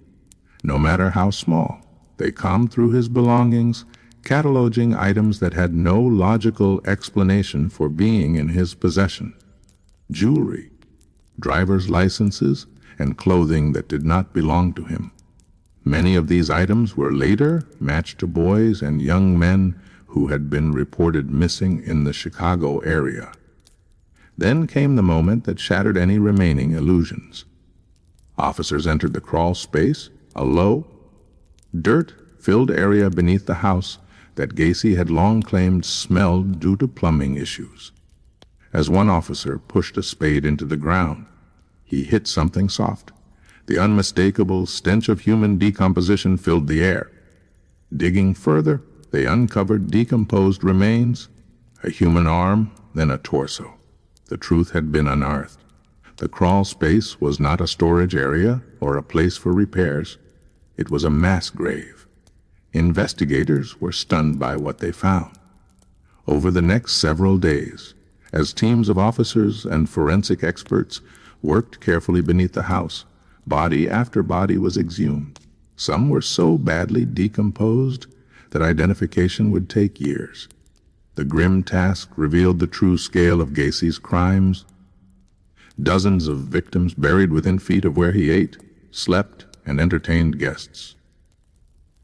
no matter how small. They combed through his belongings, cataloging items that had no logical explanation for being in his possession. Jewelry, driver's licenses, and clothing that did not belong to him. Many of these items were later matched to boys and young men who had been reported missing in the Chicago area. Then came the moment that shattered any remaining illusions. Officers entered the crawl space, a low, dirt-filled area beneath the house that Gacy had long claimed smelled due to plumbing issues. As one officer pushed a spade into the ground, he hit something soft. The unmistakable stench of human decomposition filled the air. Digging further, they uncovered decomposed remains, a human arm, then a torso. The truth had been unearthed. The crawl space was not a storage area or a place for repairs. It was a mass grave. Investigators were stunned by what they found. Over the next several days, as teams of officers and forensic experts worked carefully beneath the house, body after body was exhumed. Some were so badly decomposed that identification would take years. The grim task revealed the true scale of Gacy's crimes. Dozens of victims buried within feet of where he ate, slept, and entertained guests.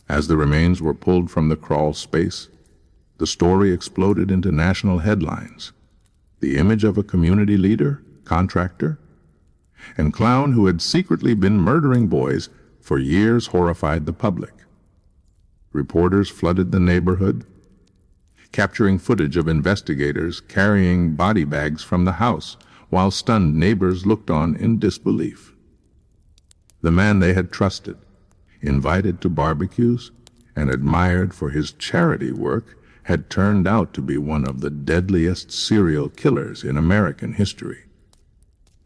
As the remains were pulled from the crawl space, the story exploded into national headlines. The image of a community leader, contractor, and clown who had secretly been murdering boys for years horrified the public. Reporters flooded the neighborhood, capturing footage of investigators carrying body bags from the house, while stunned neighbors looked on in disbelief. The man they had trusted, invited to barbecues, and admired for his charity work, had turned out to be one of the deadliest serial killers in American history.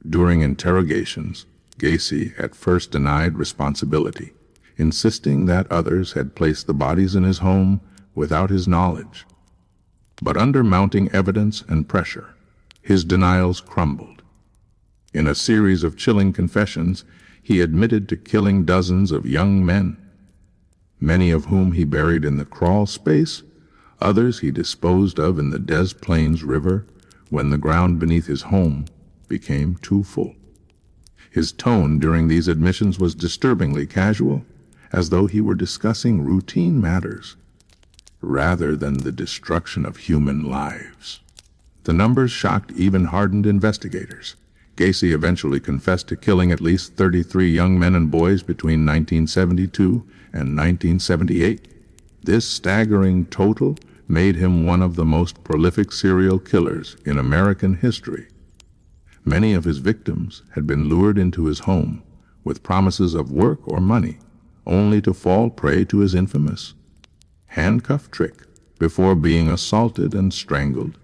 During interrogations, Gacy at first denied responsibility, insisting that others had placed the bodies in his home without his knowledge. But under mounting evidence and pressure, his denials crumbled. In a series of chilling confessions, he admitted to killing dozens of young men, many of whom he buried in the crawl space, others he disposed of in the Des Plaines River when the ground beneath his home became too full. His tone during these admissions was disturbingly casual, as though he were discussing routine matters rather than the destruction of human lives. The numbers shocked even hardened investigators. Gacy eventually confessed to killing at least 33 young men and boys between 1972 and 1978. This staggering total made him one of the most prolific serial killers in American history. Many of his victims had been lured into his home with promises of work or money, only to fall prey to his infamous handcuff trick before being assaulted and strangled.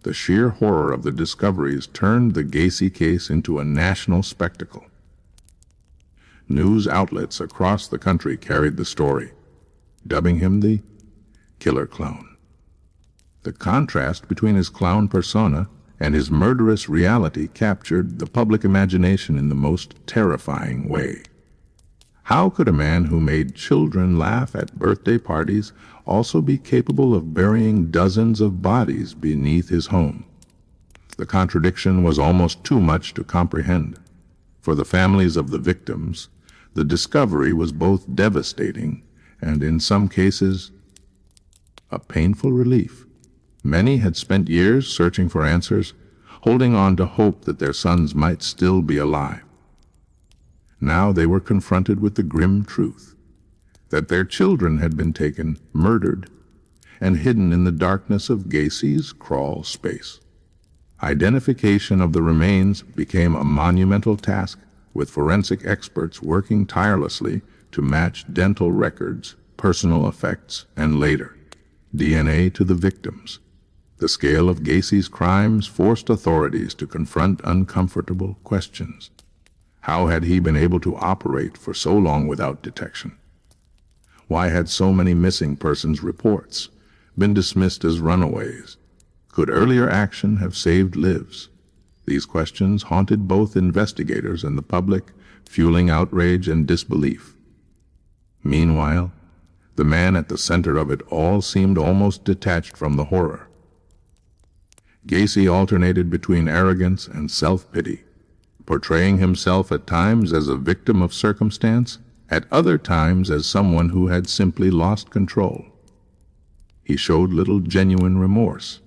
The sheer horror of the discoveries turned the Gacy case into a national spectacle. News outlets across the country carried the story, dubbing him the killer clown. The contrast between his clown persona and his murderous reality captured the public imagination in the most terrifying way. How could a man who made children laugh at birthday parties also be capable of burying dozens of bodies beneath his home? The contradiction was almost too much to comprehend. For the families of the victims, the discovery was both devastating and, in some cases, a painful relief. Many had spent years searching for answers, holding on to hope that their sons might still be alive. Now they were confronted with the grim truth that their children had been taken, murdered, and hidden in the darkness of Gacy's crawl space. Identification of the remains became a monumental task, with forensic experts working tirelessly to match dental records, personal effects, and later, DNA to the victims. The scale of Gacy's crimes forced authorities to confront uncomfortable questions. How had he been able to operate for so long without detection? Why had so many missing persons reports been dismissed as runaways? Could earlier action have saved lives? These questions haunted both investigators and the public, fueling outrage and disbelief. Meanwhile, the man at the center of it all seemed almost detached from the horror. Gacy alternated between arrogance and self-pity, portraying himself at times as a victim of circumstance, at other times as someone who had simply lost control. He showed little genuine remorse.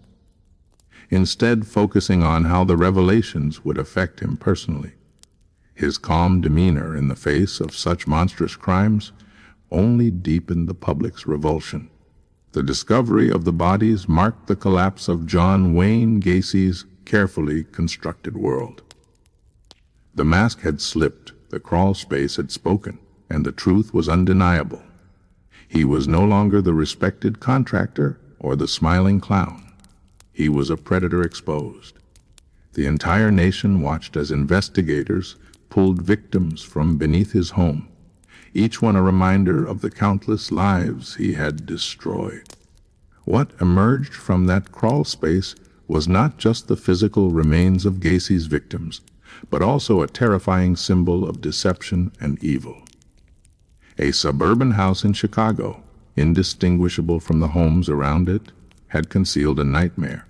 instead focusing on how the revelations would affect him personally. His calm demeanor in the face of such monstrous crimes only deepened the public's revulsion. The discovery of the bodies marked the collapse of John Wayne Gacy's carefully constructed world. The mask had slipped, the crawl space had spoken, and the truth was undeniable. He was no longer the respected contractor or the smiling clown. He was a predator exposed. The entire nation watched as investigators pulled victims from beneath his home, each one a reminder of the countless lives he had destroyed. What emerged from that crawl space was not just the physical remains of Gacy's victims, but also a terrifying symbol of deception and evil. A suburban house in Chicago, indistinguishable from the homes around it, had concealed a nightmare,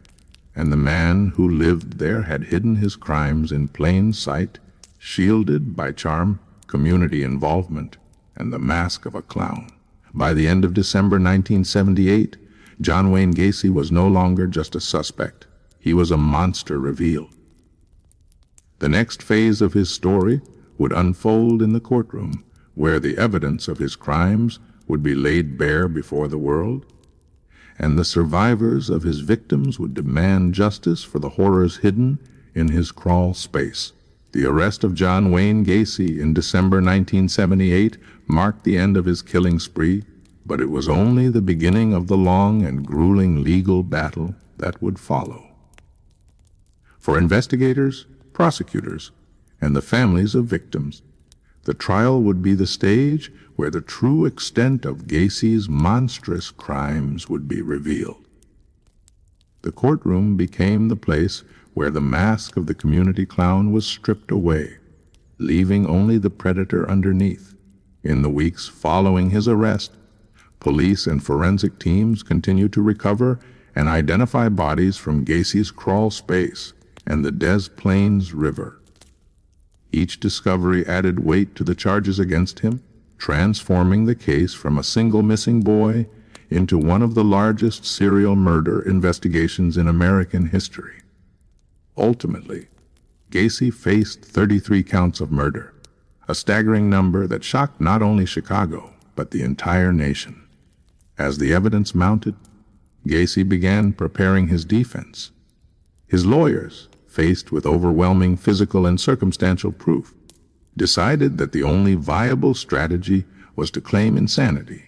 and the man who lived there had hidden his crimes in plain sight, shielded by charm, community involvement, and the mask of a clown. By the end of December 1978, John Wayne Gacy was no longer just a suspect. He was a monster revealed. The next phase of his story would unfold in the courtroom, where the evidence of his crimes would be laid bare before the world, and the survivors of his victims would demand justice for the horrors hidden in his crawl space. The arrest of John Wayne Gacy in December 1978 marked the end of his killing spree, but it was only the beginning of the long and grueling legal battle that would follow. For investigators, prosecutors, and the families of victims, the trial would be the stage where the true extent of Gacy's monstrous crimes would be revealed. The courtroom became the place where the mask of the community clown was stripped away, leaving only the predator underneath. In the weeks following his arrest, police and forensic teams continued to recover and identify bodies from Gacy's crawl space and the Des Plaines River. Each discovery added weight to the charges against him, transforming the case from a single missing boy into one of the largest serial murder investigations in American history. Ultimately, Gacy faced 33 counts of murder, a staggering number that shocked not only Chicago, but the entire nation. As the evidence mounted, Gacy began preparing his defense. His lawyers, faced with overwhelming physical and circumstantial proof, decided that the only viable strategy was to claim insanity.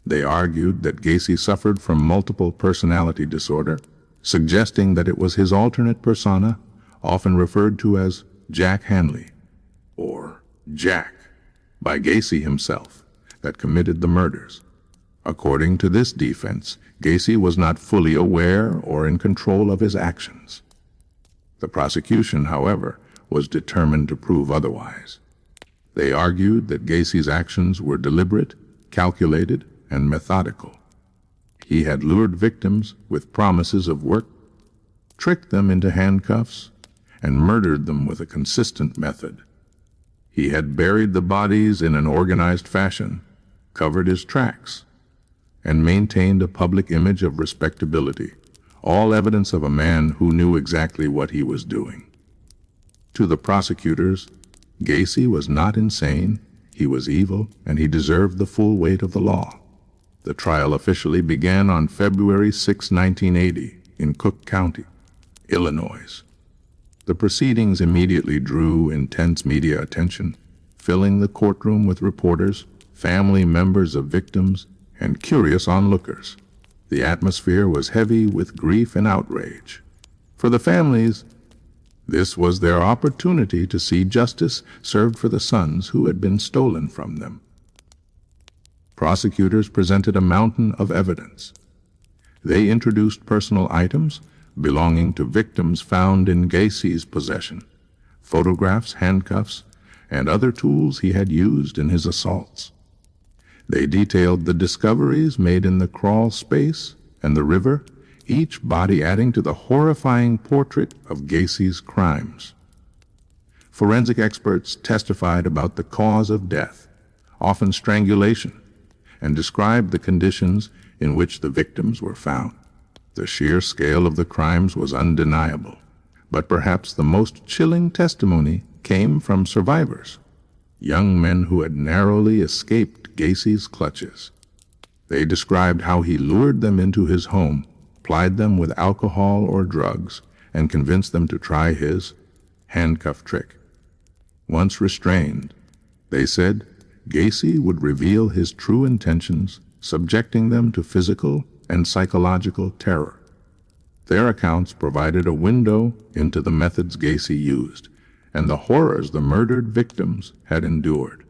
They argued that Gacy suffered from multiple personality disorder, suggesting that it was his alternate persona, often referred to as Jack Hanley, or Jack, by Gacy himself, that committed the murders. According to this defense, Gacy was not fully aware or in control of his actions. The prosecution, however, was determined to prove otherwise. They argued that Gacy's actions were deliberate, calculated, and methodical. He had lured victims with promises of work, tricked them into handcuffs, and murdered them with a consistent method. He had buried the bodies in an organized fashion, covered his tracks, and maintained a public image of respectability, all evidence of a man who knew exactly what he was doing. To the prosecutors, Gacy was not insane, he was evil, and he deserved the full weight of the law. The trial officially began on February 6, 1980, in Cook County, Illinois. The proceedings immediately drew intense media attention, filling the courtroom with reporters, family members of victims, and curious onlookers. The atmosphere was heavy with grief and outrage. For the families, this was their opportunity to see justice served for the sons who had been stolen from them. Prosecutors presented a mountain of evidence. They introduced personal items belonging to victims found in Gacy's possession, photographs, handcuffs, and other tools he had used in his assaults. They detailed the discoveries made in the crawl space and the river, each body adding to the horrifying portrait of Gacy's crimes. Forensic experts testified about the cause of death, often strangulation, and described the conditions in which the victims were found. The sheer scale of the crimes was undeniable, but perhaps the most chilling testimony came from survivors, young men who had narrowly escaped Gacy's clutches. They described how he lured them into his home, plied them with alcohol or drugs, and convinced them to try his handcuff trick. Once restrained, they said Gacy would reveal his true intentions, subjecting them to physical and psychological terror. Their accounts provided a window into the methods Gacy used and the horrors the murdered victims had endured.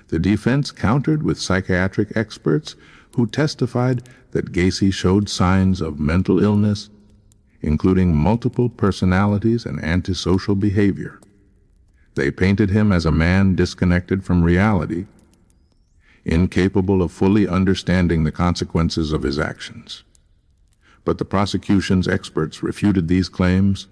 The defense countered with psychiatric experts who testified that Gacy showed signs of mental illness, including multiple personalities and antisocial behavior. They painted him as a man disconnected from reality, incapable of fully understanding the consequences of his actions. But the prosecution's experts refuted these claims,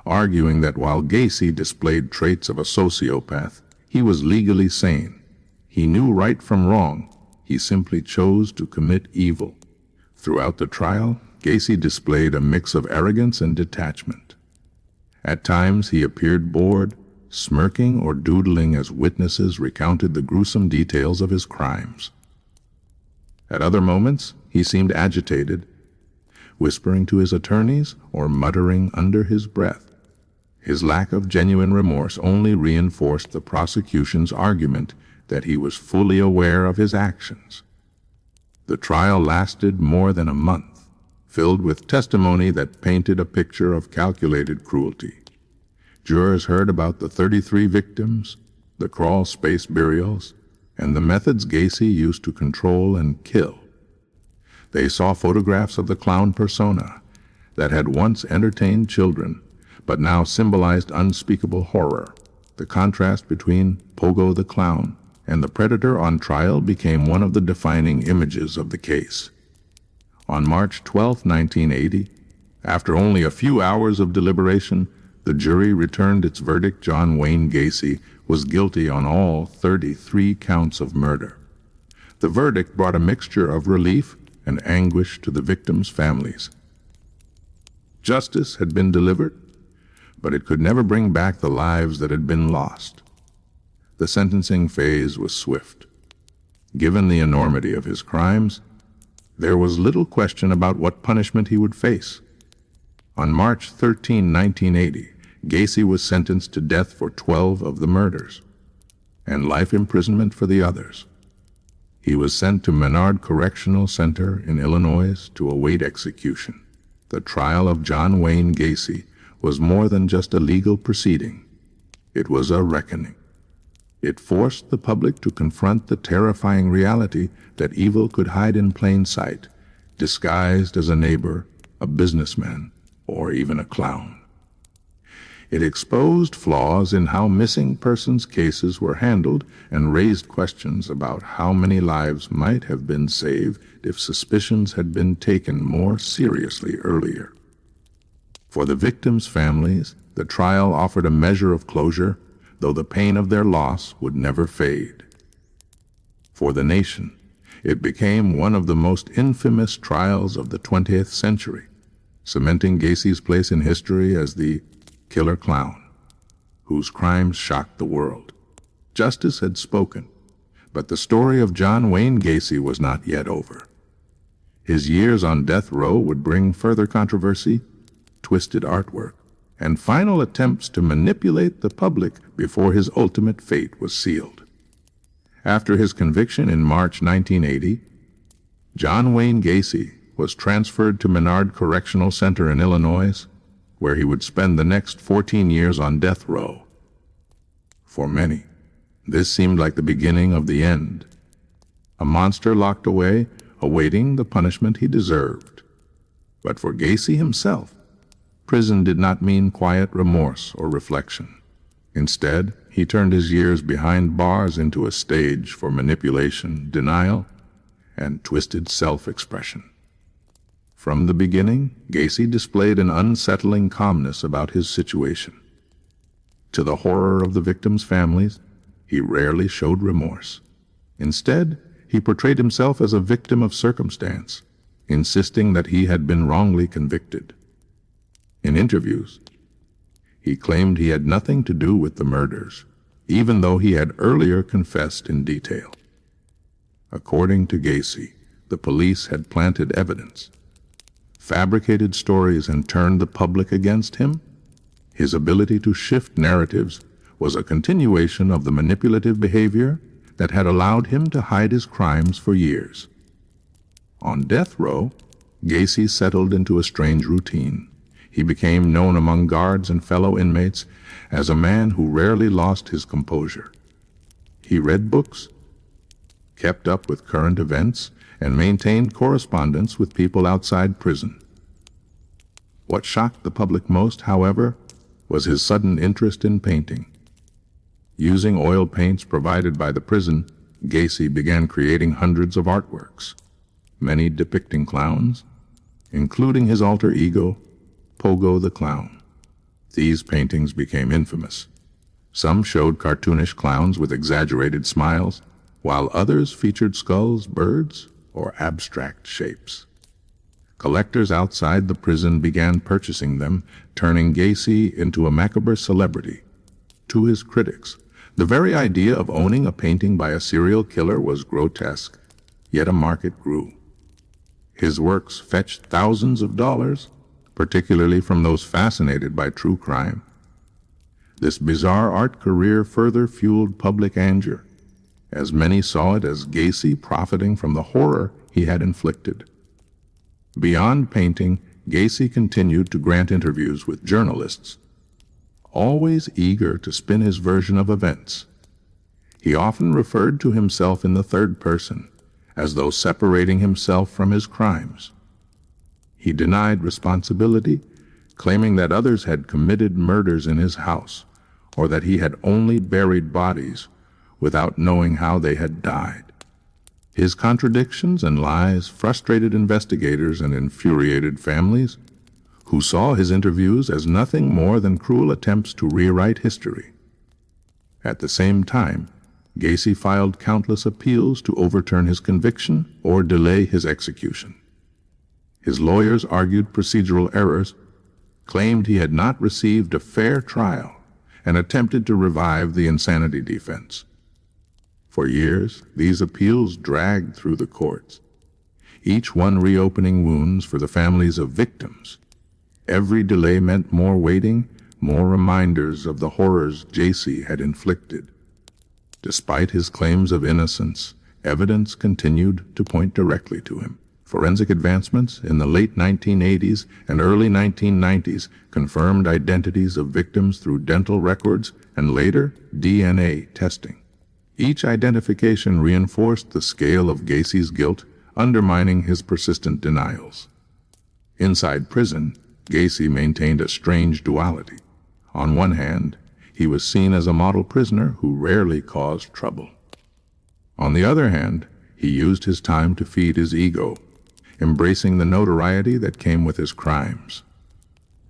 arguing that while Gacy displayed traits of a sociopath, he was legally sane. He knew right from wrong. He simply chose to commit evil. Throughout the trial, Gacy displayed a mix of arrogance and detachment. At times, he appeared bored, smirking or doodling as witnesses recounted the gruesome details of his crimes. At other moments, he seemed agitated, whispering to his attorneys or muttering under his breath. His lack of genuine remorse only reinforced the prosecution's argument that he was fully aware of his actions. The trial lasted more than a month, filled with testimony that painted a picture of calculated cruelty. Jurors heard about the 33 victims, the crawl space burials, and the methods Gacy used to control and kill. They saw photographs of the clown persona that had once entertained children, but now symbolized unspeakable horror. The contrast between Pogo the Clown and the Predator on trial became one of the defining images of the case. On March 12, 1980, after only a few hours of deliberation, the jury returned its verdict. John Wayne Gacy was guilty on all 33 counts of murder. The verdict brought a mixture of relief and anguish to the victims' families. Justice had been delivered, but it could never bring back the lives that had been lost. The sentencing phase was swift. Given the enormity of his crimes, there was little question about what punishment he would face. On March 13, 1980, Gacy was sentenced to death for 12 of the murders and life imprisonment for the others. He was sent to Menard Correctional Center in Illinois to await execution. The trial of John Wayne Gacy was more than just a legal proceeding. It was a reckoning. It forced the public to confront the terrifying reality that evil could hide in plain sight, disguised as a neighbor, a businessman, or even a clown. It exposed flaws in how missing persons cases were handled and raised questions about how many lives might have been saved if suspicions had been taken more seriously earlier. For the victims' families, the trial offered a measure of closure, though the pain of their loss would never fade. For the nation, it became one of the most infamous trials of the 20th century, cementing Gacy's place in history as the killer clown, whose crimes shocked the world. Justice had spoken, but the story of John Wayne Gacy was not yet over. His years on death row would bring further controversy, twisted artwork, and final attempts to manipulate the public before his ultimate fate was sealed. After his conviction in March 1980, John Wayne Gacy was transferred to Menard Correctional Center in Illinois, where he would spend the next 14 years on death row. For many, this seemed like the beginning of the end. A monster locked away, awaiting the punishment he deserved. But for Gacy himself, prison did not mean quiet remorse or reflection. Instead, he turned his years behind bars into a stage for manipulation, denial, and twisted self-expression. From the beginning, Gacy displayed an unsettling calmness about his situation. To the horror of the victims' families, he rarely showed remorse. Instead, he portrayed himself as a victim of circumstance, insisting that he had been wrongly convicted. In interviews, he claimed he had nothing to do with the murders, even though he had earlier confessed in detail. According to Gacy, the police had planted evidence, fabricated stories, and turned the public against him. His ability to shift narratives was a continuation of the manipulative behavior that had allowed him to hide his crimes for years. On death row, Gacy settled into a strange routine. He became known among guards and fellow inmates as a man who rarely lost his composure. He read books, kept up with current events, and maintained correspondence with people outside prison. What shocked the public most, however, was his sudden interest in painting. Using oil paints provided by the prison, Gacy began creating hundreds of artworks, many depicting clowns, including his alter ego, Pogo the Clown. These paintings became infamous. Some showed cartoonish clowns with exaggerated smiles, while others featured skulls, birds, or abstract shapes. Collectors outside the prison began purchasing them, turning Gacy into a macabre celebrity. To his critics, the very idea of owning a painting by a serial killer was grotesque, yet a market grew. His works fetched thousands of dollars, particularly from those fascinated by true crime. This bizarre art career further fueled public anger, as many saw it as Gacy profiting from the horror he had inflicted. Beyond painting, Gacy continued to grant interviews with journalists, always eager to spin his version of events. He often referred to himself in the third person, as though separating himself from his crimes. He denied responsibility, claiming that others had committed murders in his house, or that he had only buried bodies without knowing how they had died. His contradictions and lies frustrated investigators and infuriated families, who saw his interviews as nothing more than cruel attempts to rewrite history. At the same time, Gacy filed countless appeals to overturn his conviction or delay his execution. His lawyers argued procedural errors, claimed he had not received a fair trial, and attempted to revive the insanity defense. For years, these appeals dragged through the courts, each one reopening wounds for the families of victims. Every delay meant more waiting, more reminders of the horrors Gacy had inflicted. Despite his claims of innocence, evidence continued to point directly to him. Forensic advancements in the late 1980s and early 1990s confirmed identities of victims through dental records and later DNA testing. Each identification reinforced the scale of Gacy's guilt, undermining his persistent denials. Inside prison, Gacy maintained a strange duality. On one hand, he was seen as a model prisoner who rarely caused trouble. On the other hand, he used his time to feed his ego, embracing the notoriety that came with his crimes.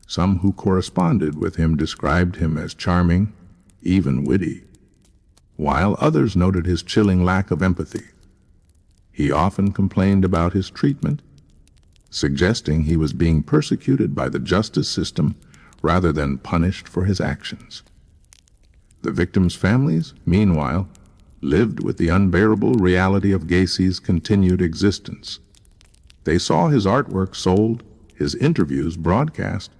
Some who corresponded with him described him as charming, even witty, while others noted his chilling lack of empathy. He often complained about his treatment, suggesting he was being persecuted by the justice system rather than punished for his actions. The victims' families, meanwhile, lived with the unbearable reality of Gacy's continued existence. They saw his artwork sold, his interviews broadcast,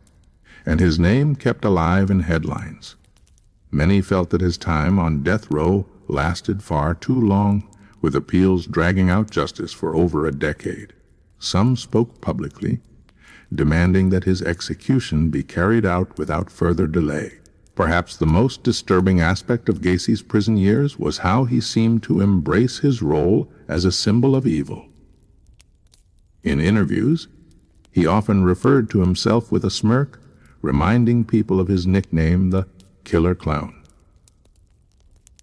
and his name kept alive in headlines. Many felt that his time on death row lasted far too long, with appeals dragging out justice for over a decade. Some spoke publicly, demanding that his execution be carried out without further delay. Perhaps the most disturbing aspect of Gacy's prison years was how he seemed to embrace his role as a symbol of evil. In interviews, he often referred to himself with a smirk, reminding people of his nickname, the Killer Clown.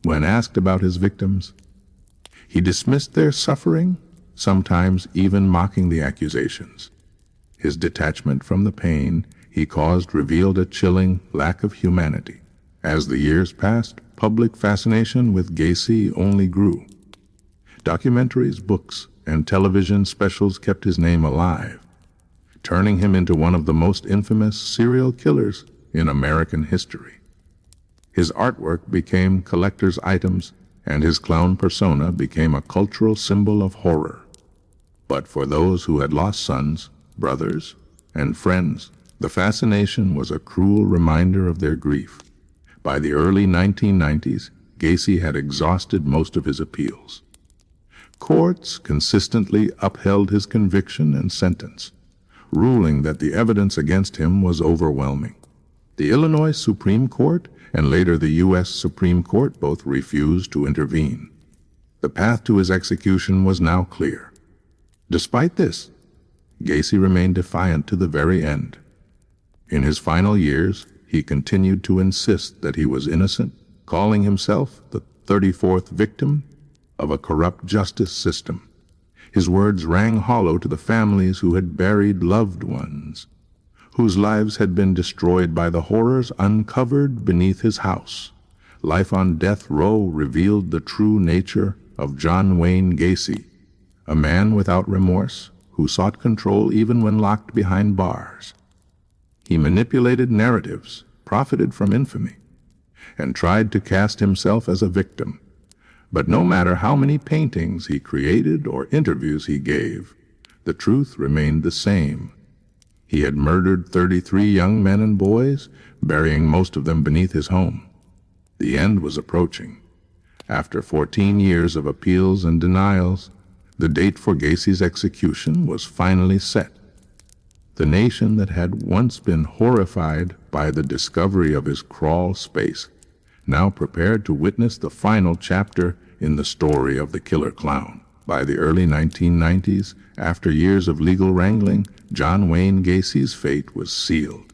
When asked about his victims, he dismissed their suffering, sometimes even mocking the accusations. His detachment from the pain he caused revealed a chilling lack of humanity. As the years passed, public fascination with Gacy only grew. Documentaries, books, and television specials kept his name alive, turning him into one of the most infamous serial killers in American history. His artwork became collector's items, and his clown persona became a cultural symbol of horror. But for those who had lost sons, brothers, and friends, the fascination was a cruel reminder of their grief. By the early 1990s, Gacy had exhausted most of his appeals. Courts consistently upheld his conviction and sentence, ruling that the evidence against him was overwhelming. The Illinois Supreme Court and later the U.S. Supreme Court both refused to intervene. The path to his execution was now clear. Despite this, Gacy remained defiant to the very end. In his final years, he continued to insist that he was innocent, calling himself the 34th victim of a corrupt justice system. His words rang hollow to the families who had buried loved ones, whose lives had been destroyed by the horrors uncovered beneath his house. Life on death row revealed the true nature of John Wayne Gacy, a man without remorse who sought control even when locked behind bars. He manipulated narratives, profited from infamy, and tried to cast himself as a victim. But no matter how many paintings he created or interviews he gave, the truth remained the same. He had murdered 33 young men and boys, burying most of them beneath his home. The end was approaching. After 14 years of appeals and denials, the date for Gacy's execution was finally set. The nation that had once been horrified by the discovery of his crawl space now prepared to witness the final chapter in the story of the killer clown. By the early 1990s, after years of legal wrangling, John Wayne Gacy's fate was sealed.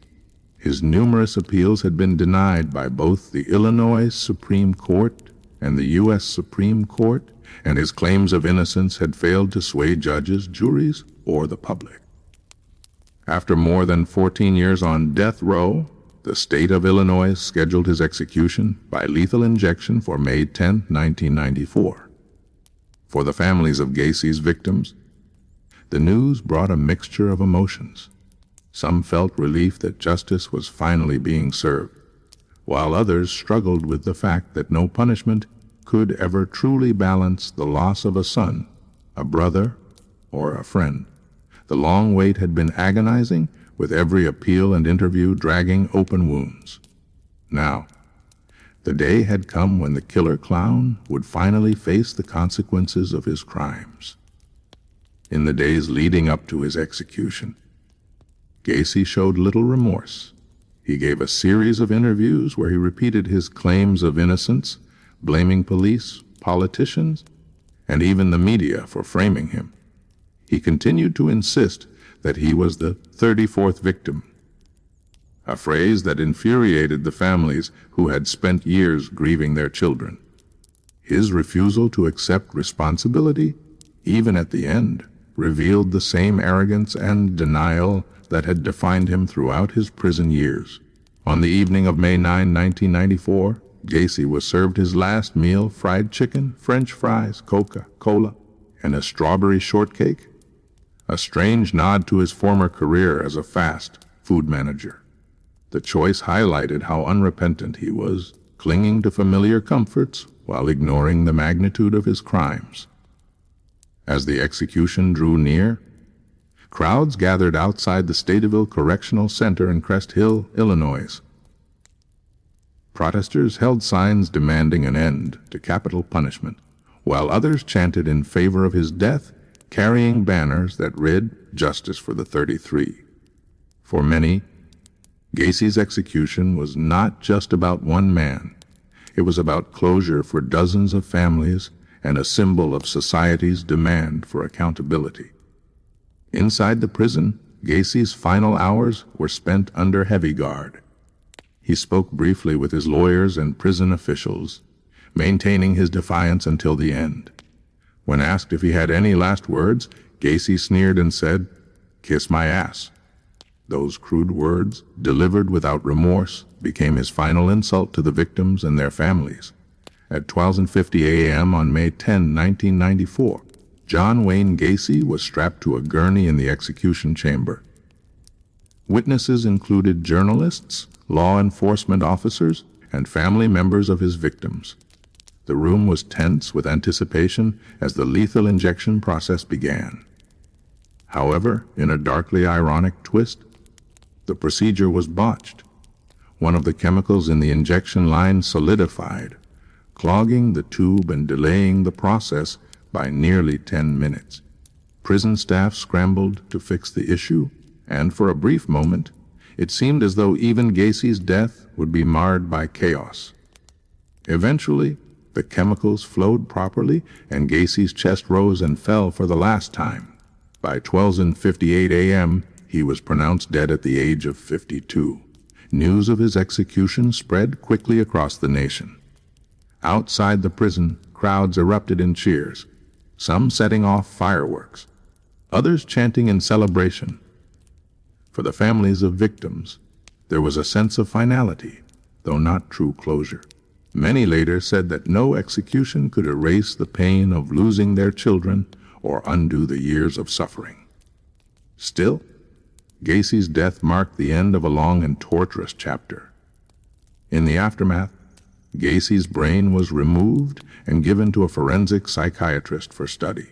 His numerous appeals had been denied by both the Illinois Supreme Court and the U.S. Supreme Court, and his claims of innocence had failed to sway judges, juries, or the public. After more than 14 years on death row, the state of Illinois scheduled his execution by lethal injection for May 10, 1994. For the families of Gacy's victims, the news brought a mixture of emotions. Some felt relief that justice was finally being served, while others struggled with the fact that no punishment could ever truly balance the loss of a son, a brother, or a friend. The long wait had been agonizing, with every appeal and interview dragging open wounds. Now, the day had come when the killer clown would finally face the consequences of his crimes. In the days leading up to his execution, Gacy showed little remorse. He gave a series of interviews where he repeated his claims of innocence, blaming police, politicians, and even the media for framing him. He continued to insist that he was the 34th victim, a phrase that infuriated the families who had spent years grieving their children. His refusal to accept responsibility, even at the end, revealed the same arrogance and denial that had defined him throughout his prison years. On the evening of May 9, 1994, Gacy was served his last meal: fried chicken, French fries, Coca-Cola, and a strawberry shortcake, a strange nod to his former career as a fast food manager. The choice highlighted how unrepentant he was, clinging to familiar comforts while ignoring the magnitude of his crimes. As the execution drew near, crowds gathered outside the Stateville Correctional Center in Crest Hill, Illinois. Protesters held signs demanding an end to capital punishment, while others chanted in favor of his death, carrying banners that read, "Justice for the 33." For many, Gacy's execution was not just about one man. It was about closure for dozens of families and a symbol of society's demand for accountability. Inside the prison, Gacy's final hours were spent under heavy guard. He spoke briefly with his lawyers and prison officials, maintaining his defiance until the end. When asked if he had any last words, Gacy sneered and said, "Kiss my ass." Those crude words, delivered without remorse, became his final insult to the victims and their families. At 12:50 a.m. on May 10, 1994, John Wayne Gacy was strapped to a gurney in the execution chamber. Witnesses included journalists, law enforcement officers, and family members of his victims. The room was tense with anticipation as the lethal injection process began. However, in a darkly ironic twist, the procedure was botched. One of the chemicals in the injection line solidified, clogging the tube and delaying the process by nearly 10 minutes. Prison staff scrambled to fix the issue, and for a brief moment, it seemed as though even Gacy's death would be marred by chaos. Eventually, the chemicals flowed properly, and Gacy's chest rose and fell for the last time. By 12:58 a.m., he was pronounced dead at the age of 52. News of his execution spread quickly across the nation. Outside the prison, crowds erupted in cheers, some setting off fireworks, others chanting in celebration. For the families of victims, there was a sense of finality, though not true closure. Many later said that no execution could erase the pain of losing their children or undo the years of suffering. Still, Gacy's death marked the end of a long and torturous chapter. In the aftermath, Gacy's brain was removed and given to a forensic psychiatrist for study.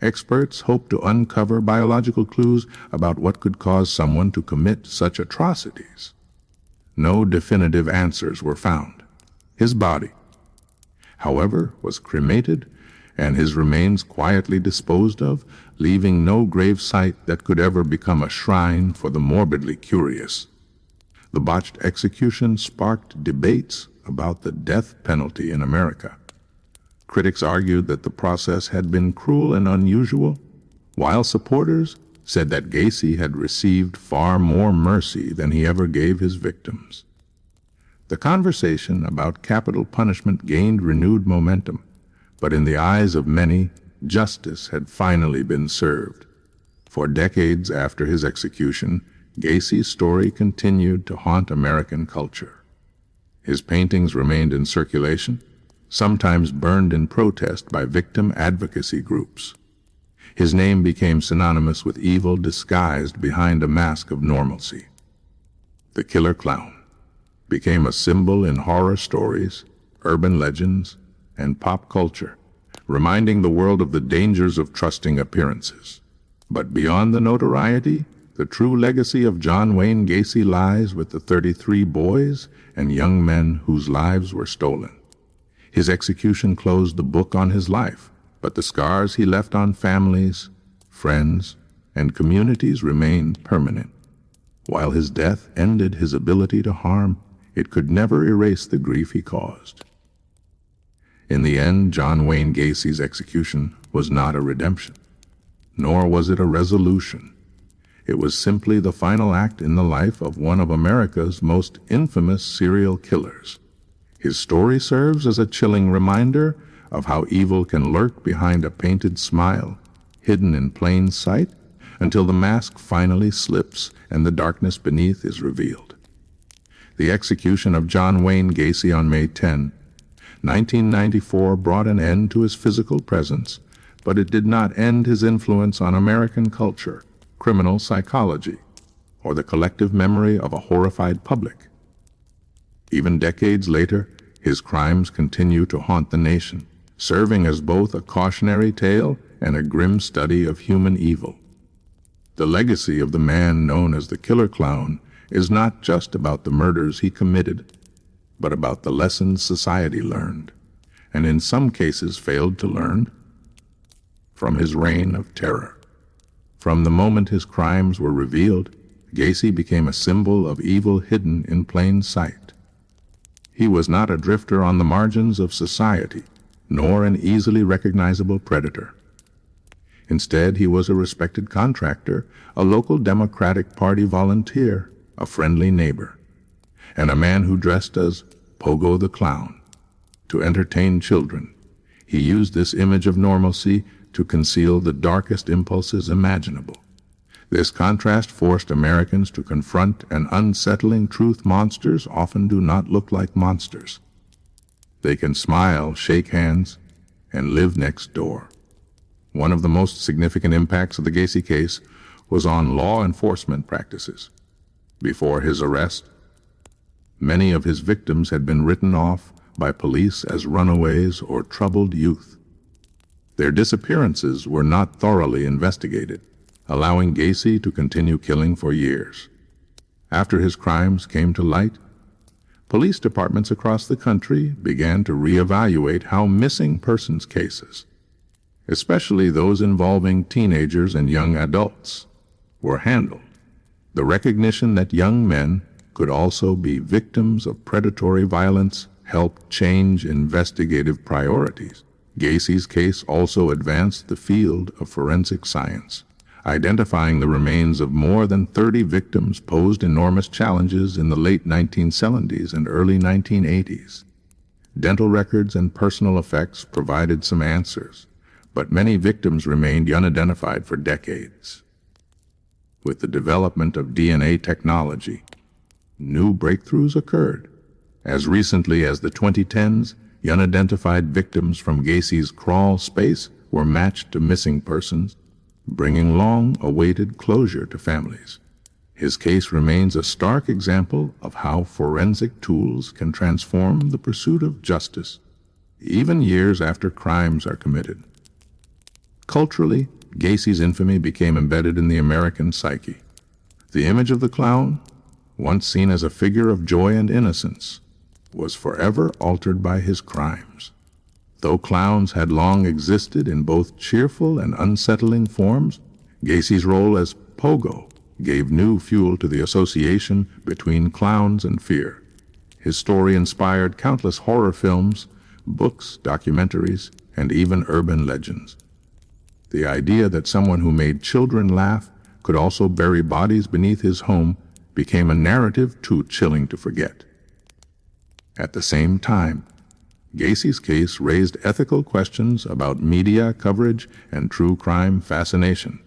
Experts hoped to uncover biological clues about what could cause someone to commit such atrocities. No definitive answers were found. His body, however, was cremated and his remains quietly disposed of, leaving no gravesite that could ever become a shrine for the morbidly curious. The botched execution sparked debates about the death penalty in America. Critics argued that the process had been cruel and unusual, while supporters said that Gacy had received far more mercy than he ever gave his victims. The conversation about capital punishment gained renewed momentum, but in the eyes of many, justice had finally been served. For decades after his execution, Gacy's story continued to haunt American culture. His paintings remained in circulation, sometimes burned in protest by victim advocacy groups. His name became synonymous with evil disguised behind a mask of normalcy. The killer clown became a symbol in horror stories, urban legends, and pop culture, reminding the world of the dangers of trusting appearances. But beyond the notoriety, the true legacy of John Wayne Gacy lies with the 33 boys and young men whose lives were stolen. His execution closed the book on his life, but the scars he left on families, friends, and communities remained permanent. While his death ended his ability to harm, it could never erase the grief he caused. In the end, John Wayne Gacy's execution was not a redemption, nor was it a resolution. It was simply the final act in the life of one of America's most infamous serial killers. His story serves as a chilling reminder of how evil can lurk behind a painted smile, hidden in plain sight, until the mask finally slips and the darkness beneath is revealed. The execution of John Wayne Gacy on May 10, 1994 brought an end to his physical presence, but it did not end his influence on American culture, criminal psychology, or the collective memory of a horrified public. Even decades later, his crimes continue to haunt the nation, serving as both a cautionary tale and a grim study of human evil. The legacy of the man known as the Killer Clown is not just about the murders he committed, but about the lessons society learned, and in some cases failed to learn, from his reign of terror. From the moment his crimes were revealed, Gacy became a symbol of evil hidden in plain sight. He was not a drifter on the margins of society, nor an easily recognizable predator. Instead, he was a respected contractor, a local Democratic Party volunteer, a friendly neighbor, and a man who dressed as Pogo the Clown to entertain children. He used this image of normalcy to conceal the darkest impulses imaginable. This contrast forced Americans to confront an unsettling truth: monsters often do not look like monsters. They can smile, shake hands, and live next door. One of the most significant impacts of the Gacy case was on law enforcement practices. Before his arrest, many of his victims had been written off by police as runaways or troubled youth. Their disappearances were not thoroughly investigated, allowing Gacy to continue killing for years. After his crimes came to light, police departments across the country began to reevaluate how missing persons cases, especially those involving teenagers and young adults, were handled. The recognition that young men could also be victims of predatory violence helped change investigative priorities. Gacy's case also advanced the field of forensic science. Identifying the remains of more than 30 victims posed enormous challenges in the late 1970s and early 1980s. Dental records and personal effects provided some answers, but many victims remained unidentified for decades. With the development of DNA technology, new breakthroughs occurred. As recently as the 2010s, unidentified victims from Gacy's crawl space were matched to missing persons, bringing long-awaited closure to families. His case remains a stark example of how forensic tools can transform the pursuit of justice, even years after crimes are committed. Culturally, Gacy's infamy became embedded in the American psyche. The image of the clown, once seen as a figure of joy and innocence, was forever altered by his crimes. Though clowns had long existed in both cheerful and unsettling forms, Gacy's role as Pogo gave new fuel to the association between clowns and fear. His story inspired countless horror films, books, documentaries, and even urban legends. The idea that someone who made children laugh could also bury bodies beneath his home became a narrative too chilling to forget. At the same time, Gacy's case raised ethical questions about media coverage and true crime fascination.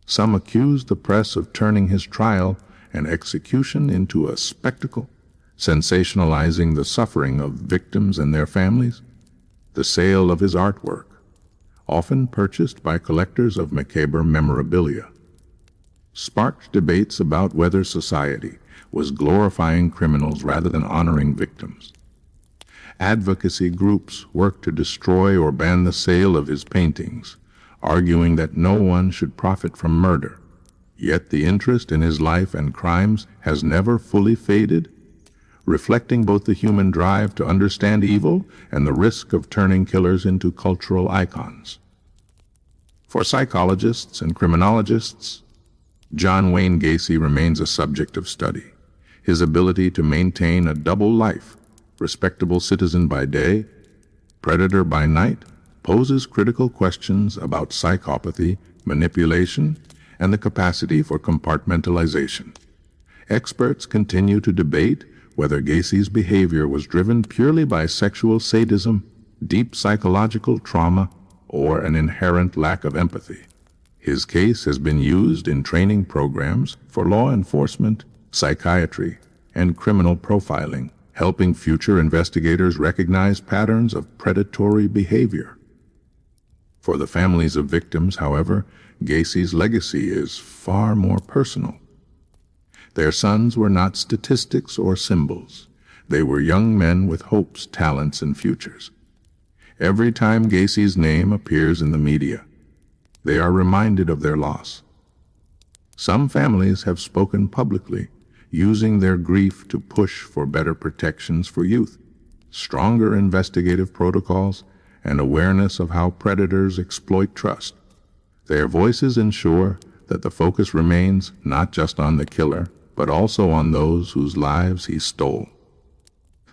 Some accused the press of turning his trial and execution into a spectacle, sensationalizing the suffering of victims and their families. The sale of his artwork, often purchased by collectors of macabre memorabilia, sparked debates about whether society was glorifying criminals rather than honoring victims. Advocacy groups worked to destroy or ban the sale of his paintings, arguing that no one should profit from murder. Yet the interest in his life and crimes has never fully faded, reflecting both the human drive to understand evil and the risk of turning killers into cultural icons. For psychologists and criminologists, John Wayne Gacy remains a subject of study. His ability to maintain a double life, respectable citizen by day, predator by night, poses critical questions about psychopathy, manipulation, and the capacity for compartmentalization. Experts continue to debate whether Gacy's behavior was driven purely by sexual sadism, deep psychological trauma, or an inherent lack of empathy. His case has been used in training programs for law enforcement, psychiatry, and criminal profiling, helping future investigators recognize patterns of predatory behavior. For the families of victims, however, Gacy's legacy is far more personal. Their sons were not statistics or symbols. They were young men with hopes, talents, and futures. Every time Gacy's name appears in the media, they are reminded of their loss. Some families have spoken publicly, using their grief to push for better protections for youth, stronger investigative protocols, and awareness of how predators exploit trust. Their voices ensure that the focus remains not just on the killer, but also on those whose lives he stole.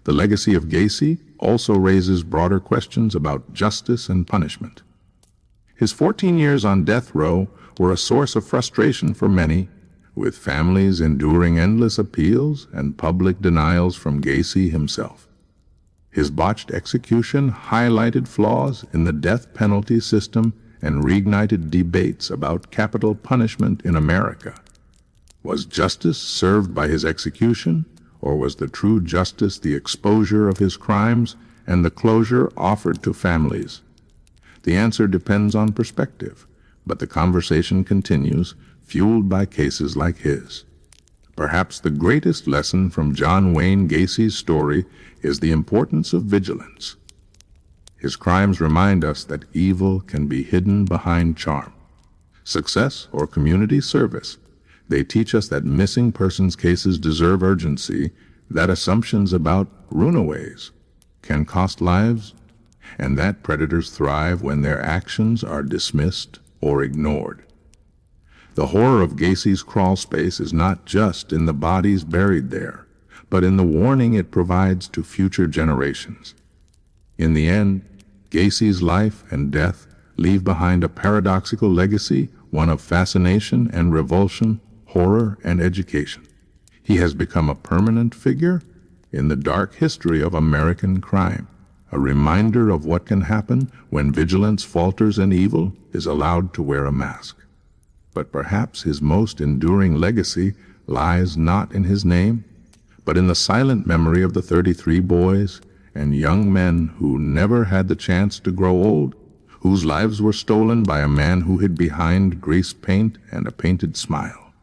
The legacy of Gacy also raises broader questions about justice and punishment. His 14 years on death row were a source of frustration for many, with families enduring endless appeals and public denials from Gacy himself. His botched execution highlighted flaws in the death penalty system and reignited debates about capital punishment in America. Was justice served by his execution, or was the true justice the exposure of his crimes and the closure offered to families? The answer depends on perspective, but the conversation continues, fueled by cases like his. Perhaps the greatest lesson from John Wayne Gacy's story is the importance of vigilance. His crimes remind us that evil can be hidden behind charm, success, or community service. They teach us that missing persons cases deserve urgency, that assumptions about runaways can cost lives, and that predators thrive when their actions are dismissed or ignored. The horror of Gacy's crawl space is not just in the bodies buried there, but in the warning it provides to future generations. In the end, Gacy's life and death leave behind a paradoxical legacy, one of fascination and revulsion, horror and education. He has become a permanent figure in the dark history of American crime, a reminder of what can happen when vigilance falters and evil is allowed to wear a mask. But perhaps his most enduring legacy lies not in his name, but in the silent memory of the 33 boys and young men who never had the chance to grow old, whose lives were stolen by a man who hid behind grease paint and a painted smile.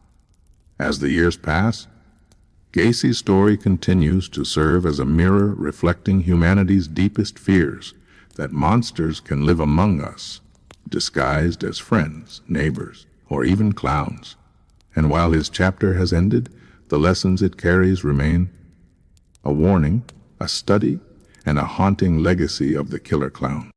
As the years pass, Gacy's story continues to serve as a mirror reflecting humanity's deepest fears, that monsters can live among us, disguised as friends, neighbors, or even clowns. And while his chapter has ended, the lessons it carries remain: a warning, a study, and a haunting legacy of the killer clown.